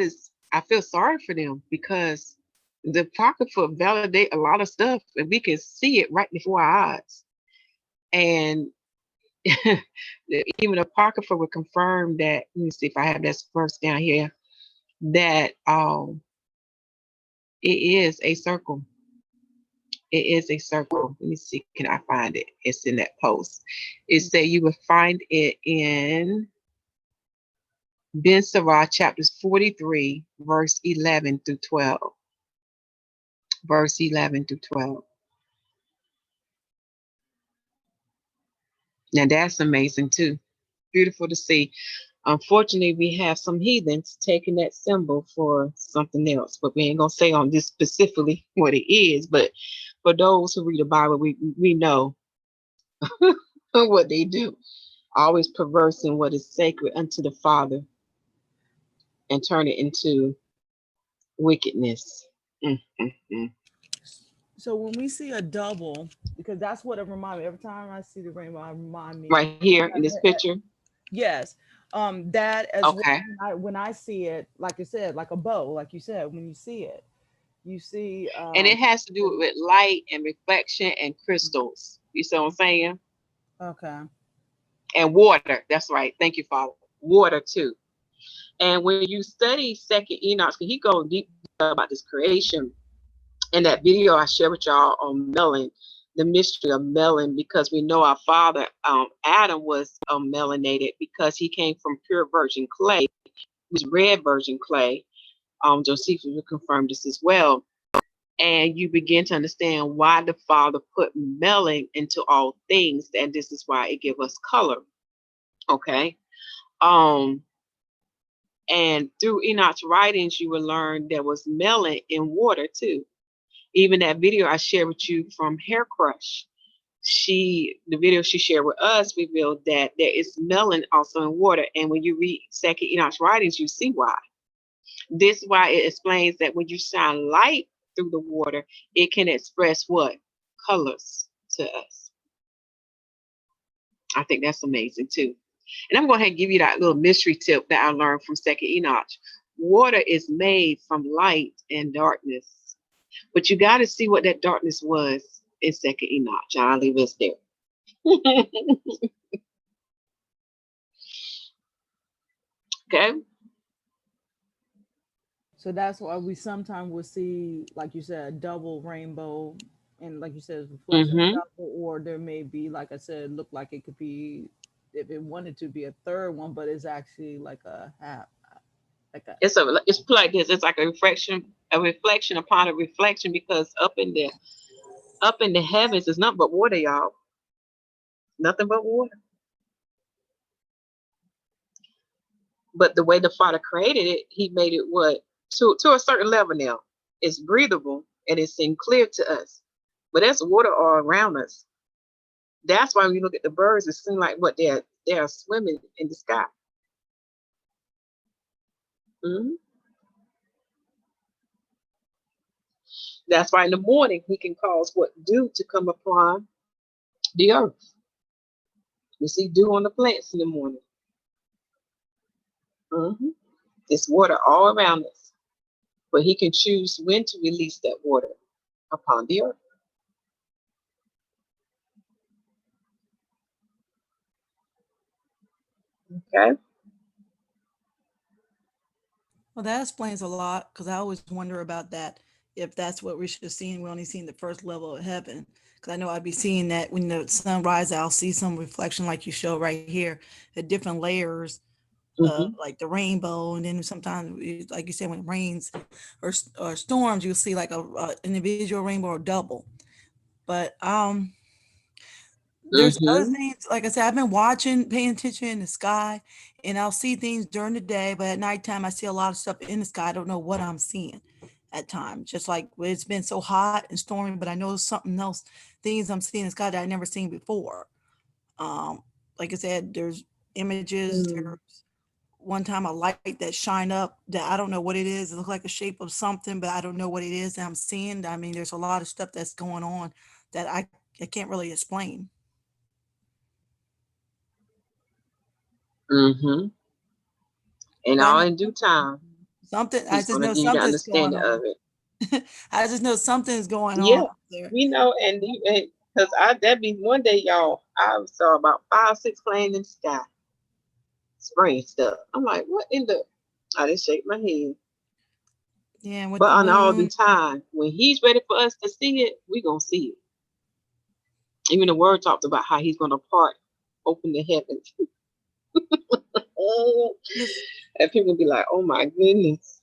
feel sorry for them, because the Apocrypha validate a lot of stuff and we can see it right before our eyes. And even the Apocrypha would confirm that. Let me see if I have that verse down here. That it is a circle. It is a circle. Let me see, can I find it? It's in that post. It said you will find it in Ben Sirach chapters 43, verse 11 through 12. Verse 11 through 12. Now that's amazing too. Beautiful to see. Unfortunately, we have some heathens taking that symbol for something else, but we ain't gonna say on this specifically what it is. But for those who read the Bible, we know what they do. Always perversing what is sacred unto the Father and turn it into wickedness. So when we see a double, because that's what it reminds me. Every time I see the rainbow, it reminds me. Right here in this picture. Yes. That as okay. well, when I see it, like you said, like a bow, like you said, when you see it, you see. And it has to do with light and reflection and crystals. You see what I'm saying? Okay. And water. That's right. Thank you, Father. Water too. And when you study Second Enoch, he goes deep about this creation. In that video I shared with y'all on melon, the mystery of melon, because we know our father Adam was melanated because he came from pure virgin clay, which was red virgin clay. Josephus will confirm this as well. And you begin to understand why the Father put melon into all things, and this is why it gives us color. Okay. And through Enoch's writings, you will learn there was melon in water too. Even that video I shared with you from Hair Crush, the video she shared with us revealed that there is melon also in water. And when you read Second Enoch's writings, you see why. This is why it explains that when you shine light through the water, it can express what? Colors to us. I think that's amazing too. And I'm going to give you that little mystery tip that I learned from Second Enoch. Water is made from light and darkness. But you got to see what that darkness was in Second Enoch. I'll leave us there. Okay. So that's why we sometimes will see, like you said, a double rainbow, and like you said, reflection double, or there may be, like I said, look like it could be, if it wanted to be a third one, but it's actually like a half. It's like this. It's like a reflection upon a reflection, because up in the heavens is nothing but water, y'all. Nothing but water. But the way the Father created it, he made it what? To a certain level now. It's breathable and it seems clear to us. But there's water all around us. That's why when you look at the birds, it seems like what they're swimming in the sky. Mhm. That's why in the morning he can cause what? Dew to come upon the earth. We see dew on the plants in the morning. Mhm. It's water all around us. But he can choose when to release that water upon the earth. Okay. Well, that explains a lot because I always wonder about that. If that's what we should have seen, we only seen the first level of heaven. Because I know I'd be seeing that when the sun rises, I'll see some reflection like you show right here, the different layers, Hmm. like the rainbow. And then sometimes, like you said, when it rains or storms, you'll see like a individual rainbow or double. But there's other Hmm. things, like I said, I've been watching, paying attention in the sky, and I'll see things during the day, but at nighttime I see a lot of stuff in the sky. I don't know what I'm seeing at times. Just like when it's been so hot and stormy, but I know something else, things I'm seeing in the sky that I never seen before. Um, like I said, there's images, Mm. there's one time a light that shine up that I don't know what it is. It looks like a shape of something, but I don't know what it is that I'm seeing. I mean, there's a lot of stuff that's going on that I can't really explain. Hmm. And But I all know in due time, something, I he's just going to know give you the something's going understanding of on. it. I just know something's going on Yeah, up there. we know. And because that be one day, y'all, I saw about 5, 6 planes in the sky, spraying stuff. I'm like, what in the? I just shake my head. Yeah, and with But the on all due moon. time, when he's ready for us to see it, we going to see it. Even the word talked about how he's going to part, open the heavens. Yes. And people be like, oh my goodness.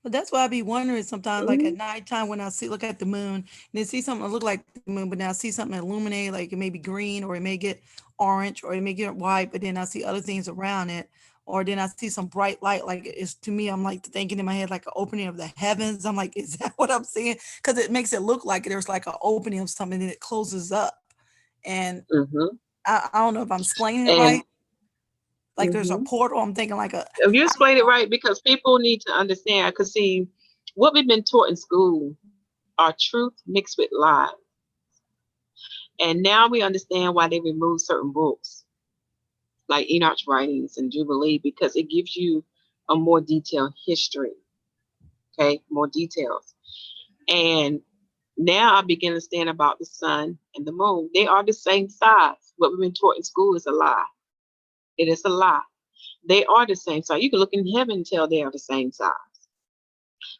But that's why I be wondering sometimes, like at Mm-hmm. nighttime when I see look at the moon and then see something that look like the moon, but now I see something illuminate, like it may be green or it may get orange or it may get white, but then I see other things around it. Or then I see some bright light, like it's to me, I'm like thinking in my head like an opening of the heavens. I'm like, is that what I'm seeing? Because it makes it look like there's like an opening of something and it closes up. And Mm-hmm. I don't know if I'm explaining it And right. Like there's a mm-hmm. portal. I'm thinking like a, If you I don't explain it know. right, because people need to understand, because see, what we've been taught in school are truth mixed with lies. And now we understand why they remove certain books, like Enoch's writings and Jubilee, because it gives you a more detailed history, okay, more details. And now I begin to understand about the sun and the moon. They are the same size. What we've been taught in school is a lie. It is a lie. They are the same size. You can look in heaven and tell they are the same size.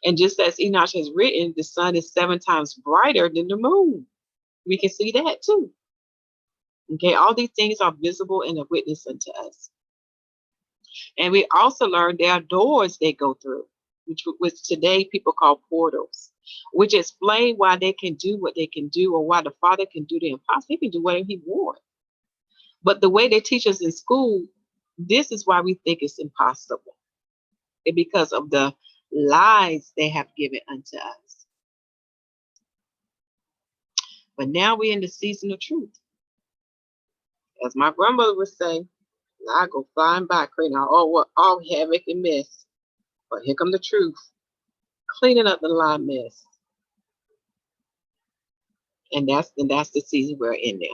And just as Enoch has written, the sun is 7 times brighter than the moon. We can see that too. Okay, all these things are visible and a witness unto us. And we also learned there are doors they go through, which today people call portals, which explain why they can do what they can do, or why the Father can do the impossible. He can do whatever he wants. But the way they teach us in school, this is why we think it's impossible. It's because of the lies they have given unto us. But now we're in the season of truth. As my grandmother would say, I go flying by, creating all havoc and mess. But here come the truth, cleaning up the lie mess. And that's the season we're in now.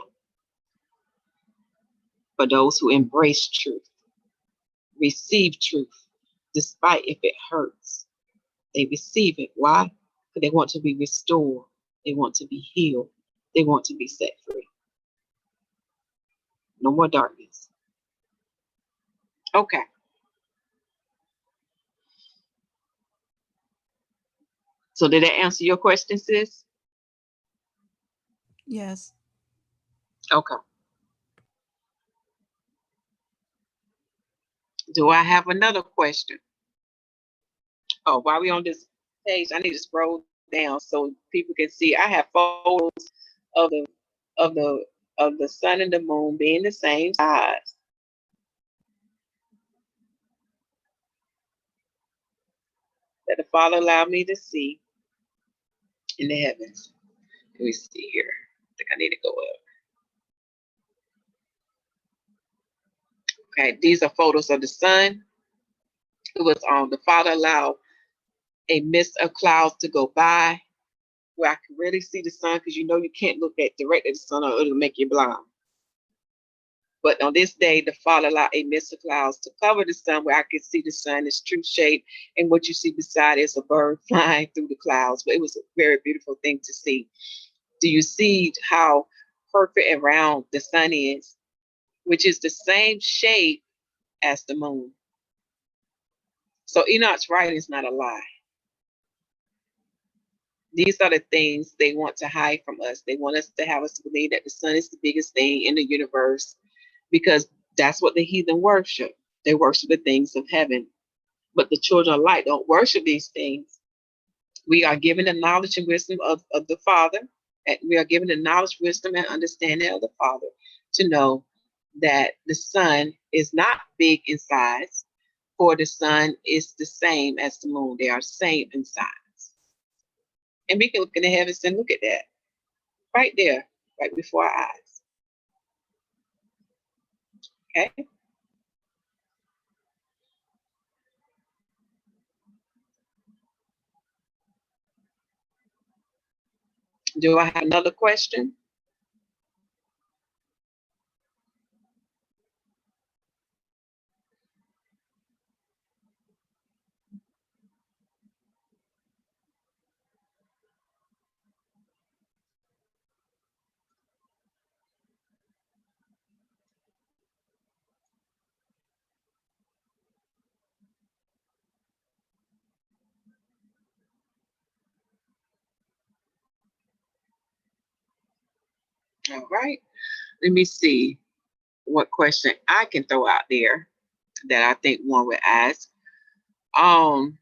For those who embrace truth, receive truth, despite if it hurts. They receive it. Why? Because they want to be restored. They want to be healed. They want to be set free. No more darkness. Okay. So did that answer your question, sis? Yes. Okay. Do I have another question? Oh, while we on this page, I need to scroll down so people can see. I have photos of of the of the sun and the moon being the same size. the Father allowed me to see in the heavens. Let me see here. I think I need to go up. Okay, these are photos of the sun. It was on. The Father allowed a mist of clouds to go by where I could really see the sun, because you know you can't look at directly at the sun or it'll make you blind. But on this day, the Father allowed a mist of clouds to cover the sun where I could see the sun, its true shape, and what you see beside is a bird flying through the clouds. But it was a very beautiful thing to see. Do you see how perfect and round the sun is, which is the same shape as the moon? So Enoch's writing is not a lie. These are the things they want to hide from us. They want us to have us to believe that the sun is the biggest thing in the universe, because that's what the heathen worship. They worship the things of heaven. But the children of light don't worship these things. We are given the knowledge and wisdom of the Father. And we are given the knowledge, wisdom, and understanding of the Father to know that the sun is not big in size, for the sun is the same as the moon. They are same in size. And we can look in the heavens and look at that right there, right before our eyes. Okay. Do I have another question? All right. Let me see what question I can throw out there that I think one would ask. I'm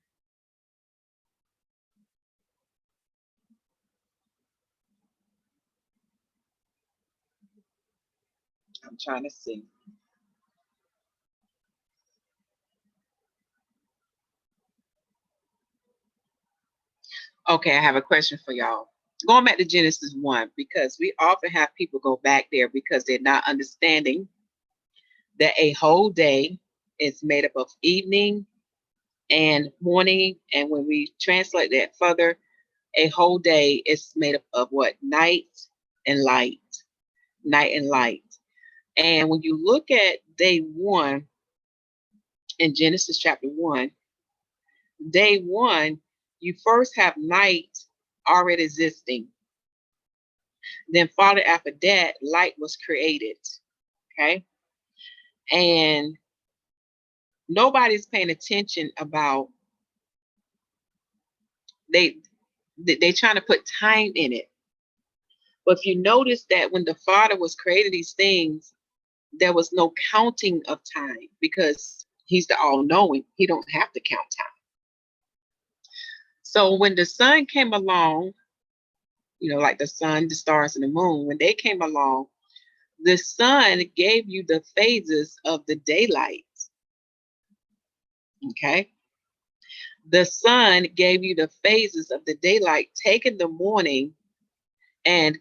trying to see. Okay, I have a question for y'all. Going back to Genesis 1, because we often have people go back there because they're not understanding that a whole day is made up of evening and morning. And when we translate that further, a whole day is made up of what? Night and light. Night and light. And when you look at day 1 in Genesis chapter 1, day 1, you first have night already existing. Then farther after that, light was created. Okay. And nobody's paying attention about they trying to put time in it. But if you notice that when the Father was creating these things, there was no counting of time, because he's the all-knowing. He don't have to count time. So when the sun came along, you know, like the sun, the stars, and the moon, when they came along, the sun gave you the phases of the daylight. Okay. The sun gave you the phases of the daylight, taking the morning and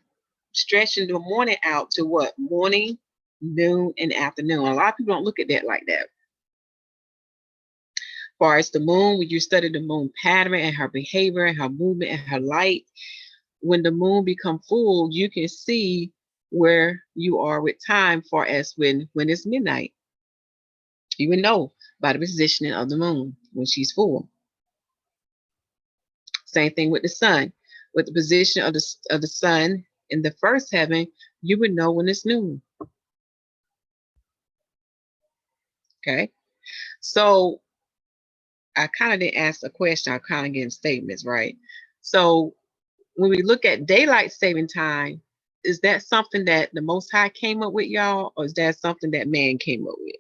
stretching the morning out to what? Morning, noon, and afternoon. A lot of people don't look at that like that. As far as the moon, when you study the moon pattern and her behavior and her movement and her light, when the moon become full, you can see where you are with time, far as when it's midnight. You would know by the positioning of the moon when she's full. Same thing with the sun. With the position of the sun in the first heaven, you would know when it's noon. Okay. So I kind of didn't ask a question. I kind of getting statements, right? So when we look at daylight saving time, is that something that the Most High came up with, y'all, or is that something that man came up with?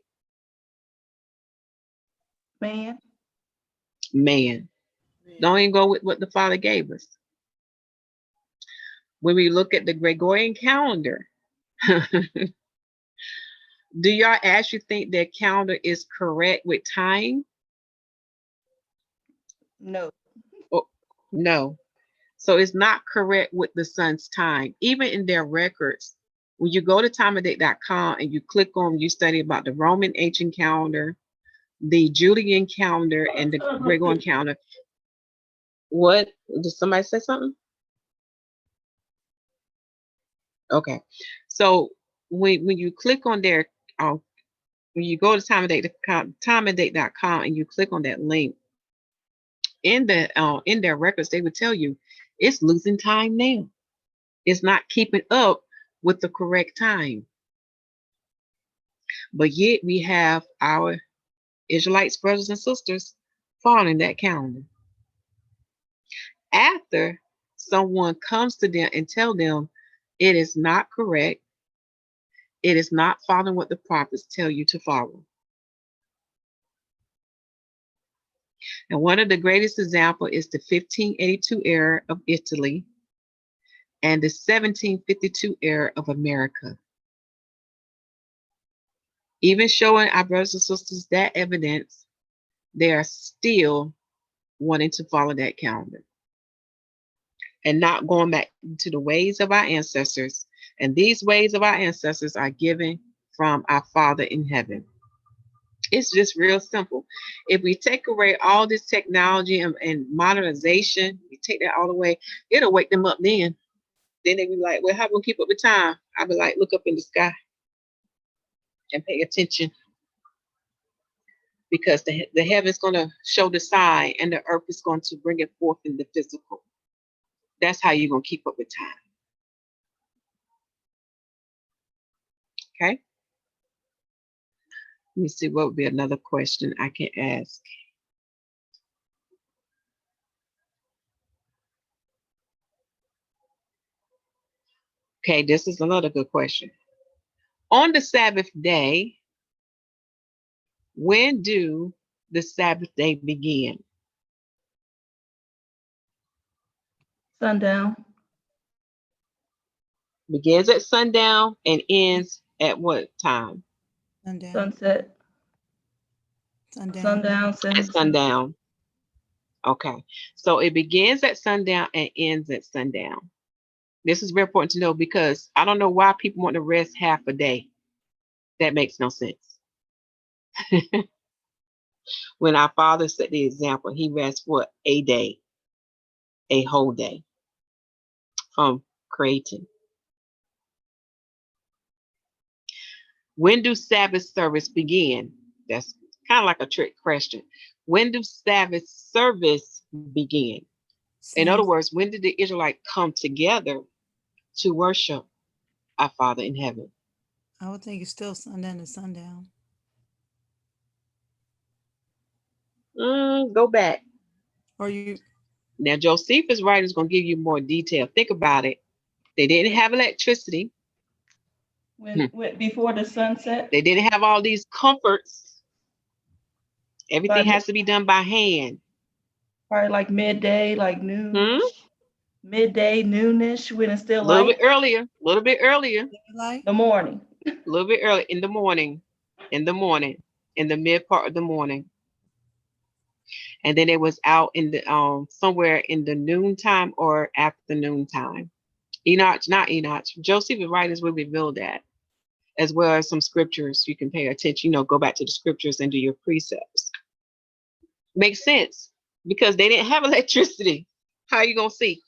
Man. Man. Don't even go with what the Father gave us. When we look at the Gregorian calendar, do y'all actually think that calendar is correct with time? No. No. So it's not correct with the sun's time. Even in their records, when you go to timeofdate.com and you click on, you study about the Roman ancient calendar, the Julian calendar, and the Gregorian calendar. What? Did somebody say something? Okay. So when you click on their, when you go to timeofdate.com and you click on that link, in their records, they would tell you it's losing time now. It's not keeping up with the correct time. But yet we have our Israelites, brothers and sisters, following that calendar. After someone comes to them and tell them it is not correct, it is not following what the prophets tell you to follow. And one of the greatest examples is the 1582 era of Italy and the 1752 era of America. Even showing our brothers and sisters that evidence, they are still wanting to follow that calendar and not going back to the ways of our ancestors. And these ways of our ancestors are given from our Father in heaven. It's just real simple. If we take away all this technology and modernization, we take that all away, it'll wake them up then. Then they be like, well, how we keep up with time? I'll be like, look up in the sky and pay attention. Because the heaven's going to show the sign and the earth is going to bring it forth in the physical. That's how you're going to keep up with time. Okay. Let me see what would be another question I can ask. Okay, this is another good question. On the Sabbath day, when do the Sabbath day begin? Sundown. Begins at sundown and ends at what time? Sundown. Sunset. Sundown. Sundown. At sundown. Okay, so it begins at sundown and ends at sundown. This is very important to know because I don't know why people want to rest half a day. That makes no sense. When our Father set the example, he rests for a day, a whole day from creating. When do Sabbath service begin? That's kind of like a trick question. When do Sabbath service begin? In other words, when did the Israelites come together to worship our Father in heaven? I would think it's still sundown to sundown. Go back. Or you. Now, Josephus' writing is going to give you more detail. Think about it. They didn't have electricity. When before the sunset. They didn't have all these comforts. Everything has to be done by hand. Probably like midday, like noon. Midday, noonish, when it's still light. A little bit earlier. The morning. A little bit early in the morning. In the mid part of the morning. And then it was out in the somewhere in the noontime or afternoon time. Not Enoch. Josephus' writers will reveal that, as well as some scriptures you can pay attention. Go back to the scriptures and do your precepts. Makes sense because they didn't have electricity. How are you gonna see?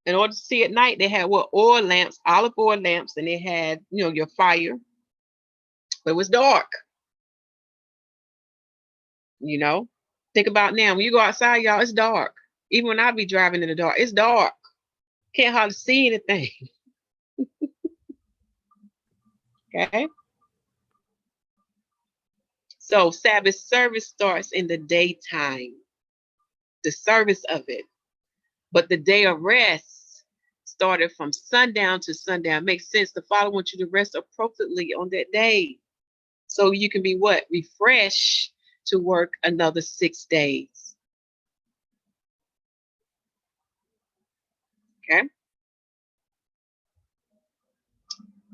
In order to see at night, they had oil lamps, olive oil lamps, and they had your fire. But it was dark. Think about now when you go outside, y'all, it's dark. Even when I be driving in the dark, it's dark. Can't hardly see anything. Okay. So Sabbath service starts in the daytime, the service of it. But the day of rest started from sundown to sundown. Makes sense. The Father wants you to rest appropriately on that day. So you can be refreshed to work another 6 days. Okay.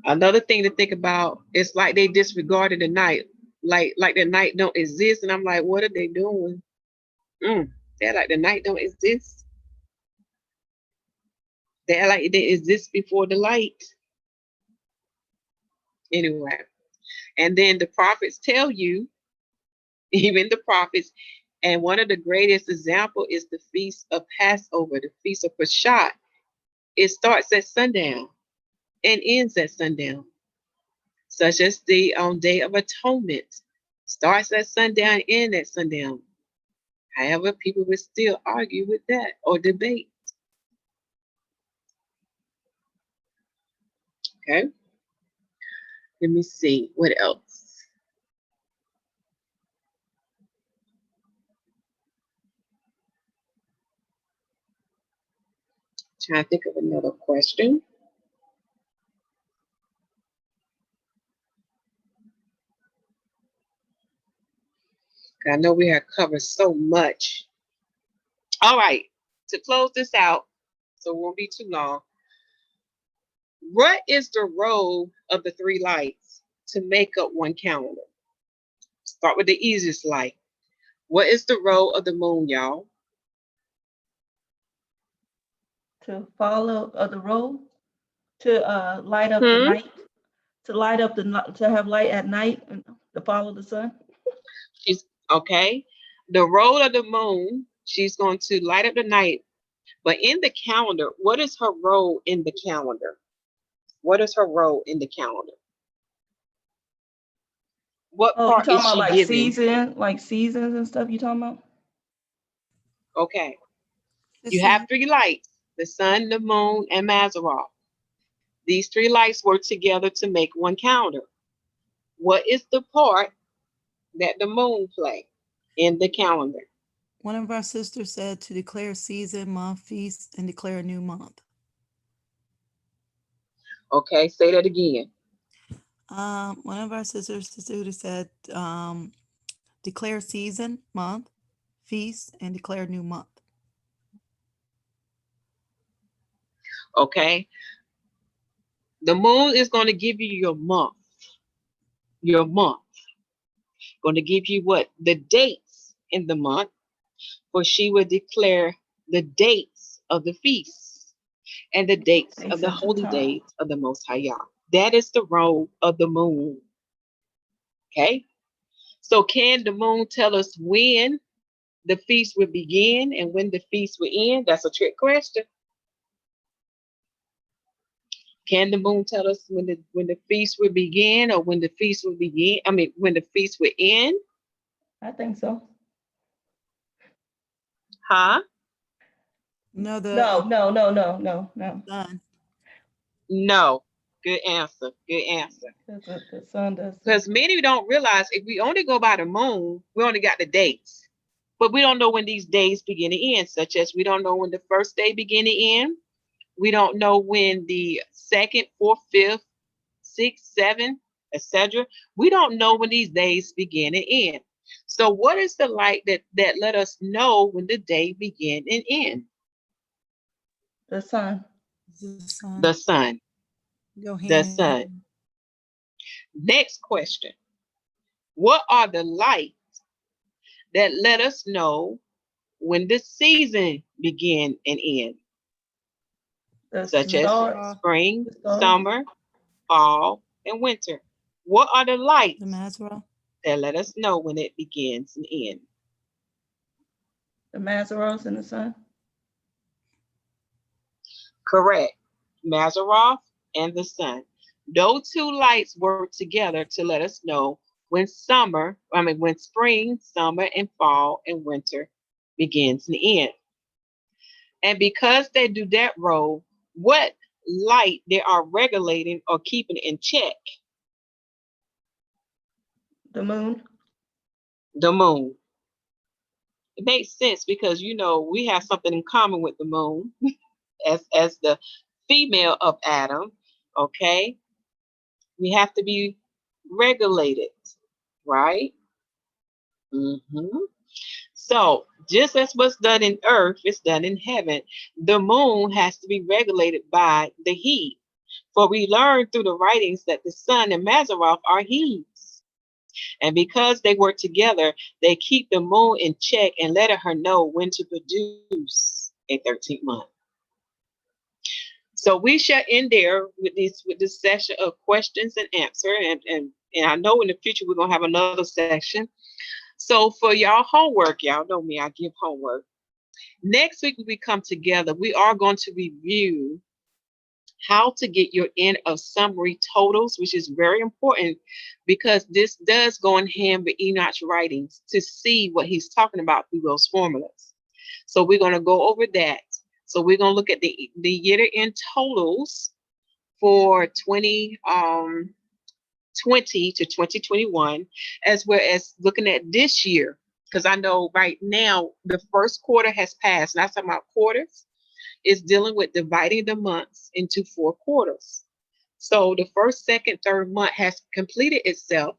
Another thing to think about is like they disregarded the night, like the night don't exist. And I'm like, what are they doing? They're like the night don't exist. They're like they exist before the light. Anyway, and then the prophets tell you, even the prophets, and one of the greatest example is the feast of Passover, the feast of Pesach. It starts at sundown and ends at sundown, such as the Day of Atonement starts at sundown, ends at sundown. However, people would still argue with that or debate. Okay, let me see what else. Trying to think of another question. I know we have covered so much. All right, to close this out, so it won't be too long. What is the role of the three lights to make up one calendar? Start with the easiest light. What is the role of the moon, y'all? To follow the road, to light up the night, to light up to have light at night, and to follow the sun. She's okay. The role of the moon, she's going to light up the night. But in the calendar, what is her role in the calendar? What is her role in the calendar? What Oh, you part talking is about she like giving? seasons and stuff? You talking about? Okay. The You have sun. three lights, the sun, the moon, and Mazzaroth. These three lights work together to make one calendar. What is the part that the moon play in the calendar? One of our sisters said to declare season, month, feast, and declare a new month. Okay, say that again. One of our sisters said declare season, month, feast, and declare a new month. Okay. The moon is going to give you your month. Your month. Going to give you what? The dates in the month. For she will declare the dates of the feasts and the dates They of the set the holy time. days of the Most High Yah. That is the role of the moon. Okay. So can the moon tell us when the feast will begin and when the feast will end? That's a trick question. Can the moon tell us when the feast will begin or when the feast will begin? I mean, when the feast will end? I think so. Huh? No, No. sun. No. Good answer. Good answer. The sun does. Because many don't realize if we only go by the moon, we only got the dates. But we don't know when these days begin to end, such as we don't know when the first day begin to end. We don't know when the second, fourth, fifth, sixth, seventh, etc. We don't know when these days begin and end. So what is the light that let us know when the day begin and end? The sun. The sun. The sun. Go hand The in sun. hand. Next question. What are the lights that let us know when the season begin and end? The Such as stars. spring, The stars. summer, fall, and winter. What are the lights The Mazzaroth. that let us know when it begins and ends? The Mazzaroth and the sun. Correct. Mazzaroth and the sun. Those two lights work together to let us know when when spring, summer, and fall and winter begins and ends. And because they do that role, what light they are regulating or keeping in check? The moon. The moon. It makes sense because we have something in common with the moon as the female of Adam. Okay, we have to be regulated, right? So just as what's done in earth is done in heaven, the moon has to be regulated by the heat. For we learn through the writings that the sun and Mazzaroth are heats. And because they work together, they keep the moon in check and letting her know when to produce a 13th month. So we shall end there with this session of questions and answer. And I know in the future we're gonna have another section. So for y'all homework, y'all know me, I give homework. Next week when we come together, we are going to review how to get your end of summary totals, which is very important because this does go in hand with Enoch's writings to see what he's talking about through those formulas. So we're going to go over that. So we're going to look at the year-to-end totals for 2020 to 2021, as well as looking at this year. Because I know right now the first quarter has passed. And I'm talking about quarters. Is dealing with dividing the months into 4 quarters. So the first, second, third month has completed itself.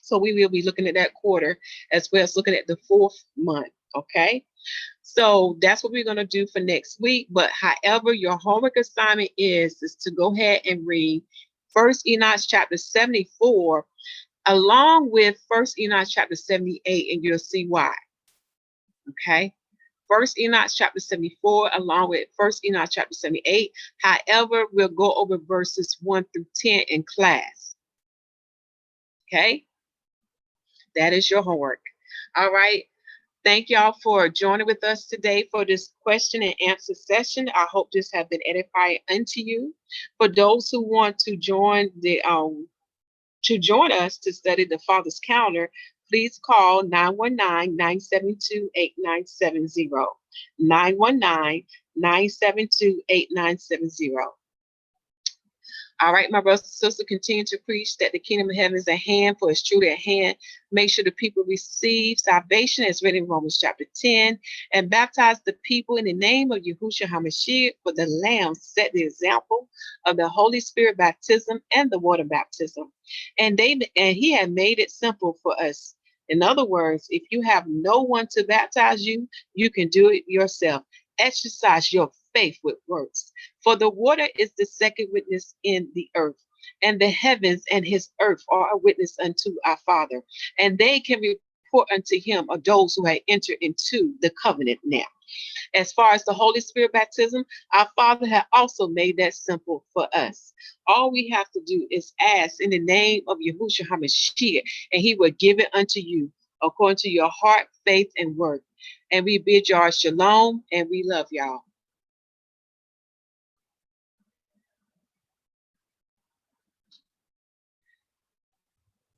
So we will be looking at that quarter as well as looking at the 4th month. Okay. So that's what we're going to do for next week. But however, your homework assignment is to go ahead and read First Enoch chapter 74 along with First Enoch chapter 78, and you'll see why. Okay. First Enoch chapter 74 along with First Enoch chapter 78. However, we'll go over verses 1 through 10 in class. Okay. That is your homework. All right. Thank y'all for joining with us today for this question and answer session. I hope this has been edifying unto you. For those who want to join us to study the Father's calendar, please call 919-972-8970. 919-972-8970. All right, my brothers and sisters, continue to preach that the kingdom of heaven is at hand, for it's truly at hand. Make sure the people receive salvation as written in Romans chapter 10, and baptize the people in the name of Yahusha The Messiah, for the Lamb set the example of the Holy Spirit baptism and the water baptism. And he had made it simple for us. In other words, if you have no one to baptize you, you can do it yourself. Exercise your faith with works. For the water is the second witness in the earth, and the heavens and his earth are a witness unto our Father, and they can report unto him of those who have entered into the covenant now. As far as the Holy Spirit baptism, our Father had also made that simple for us. All we have to do is ask in the name of Yahusha HaMashiach, and he will give it unto you according to your heart, faith, and work. And we bid y'all shalom, and we love y'all.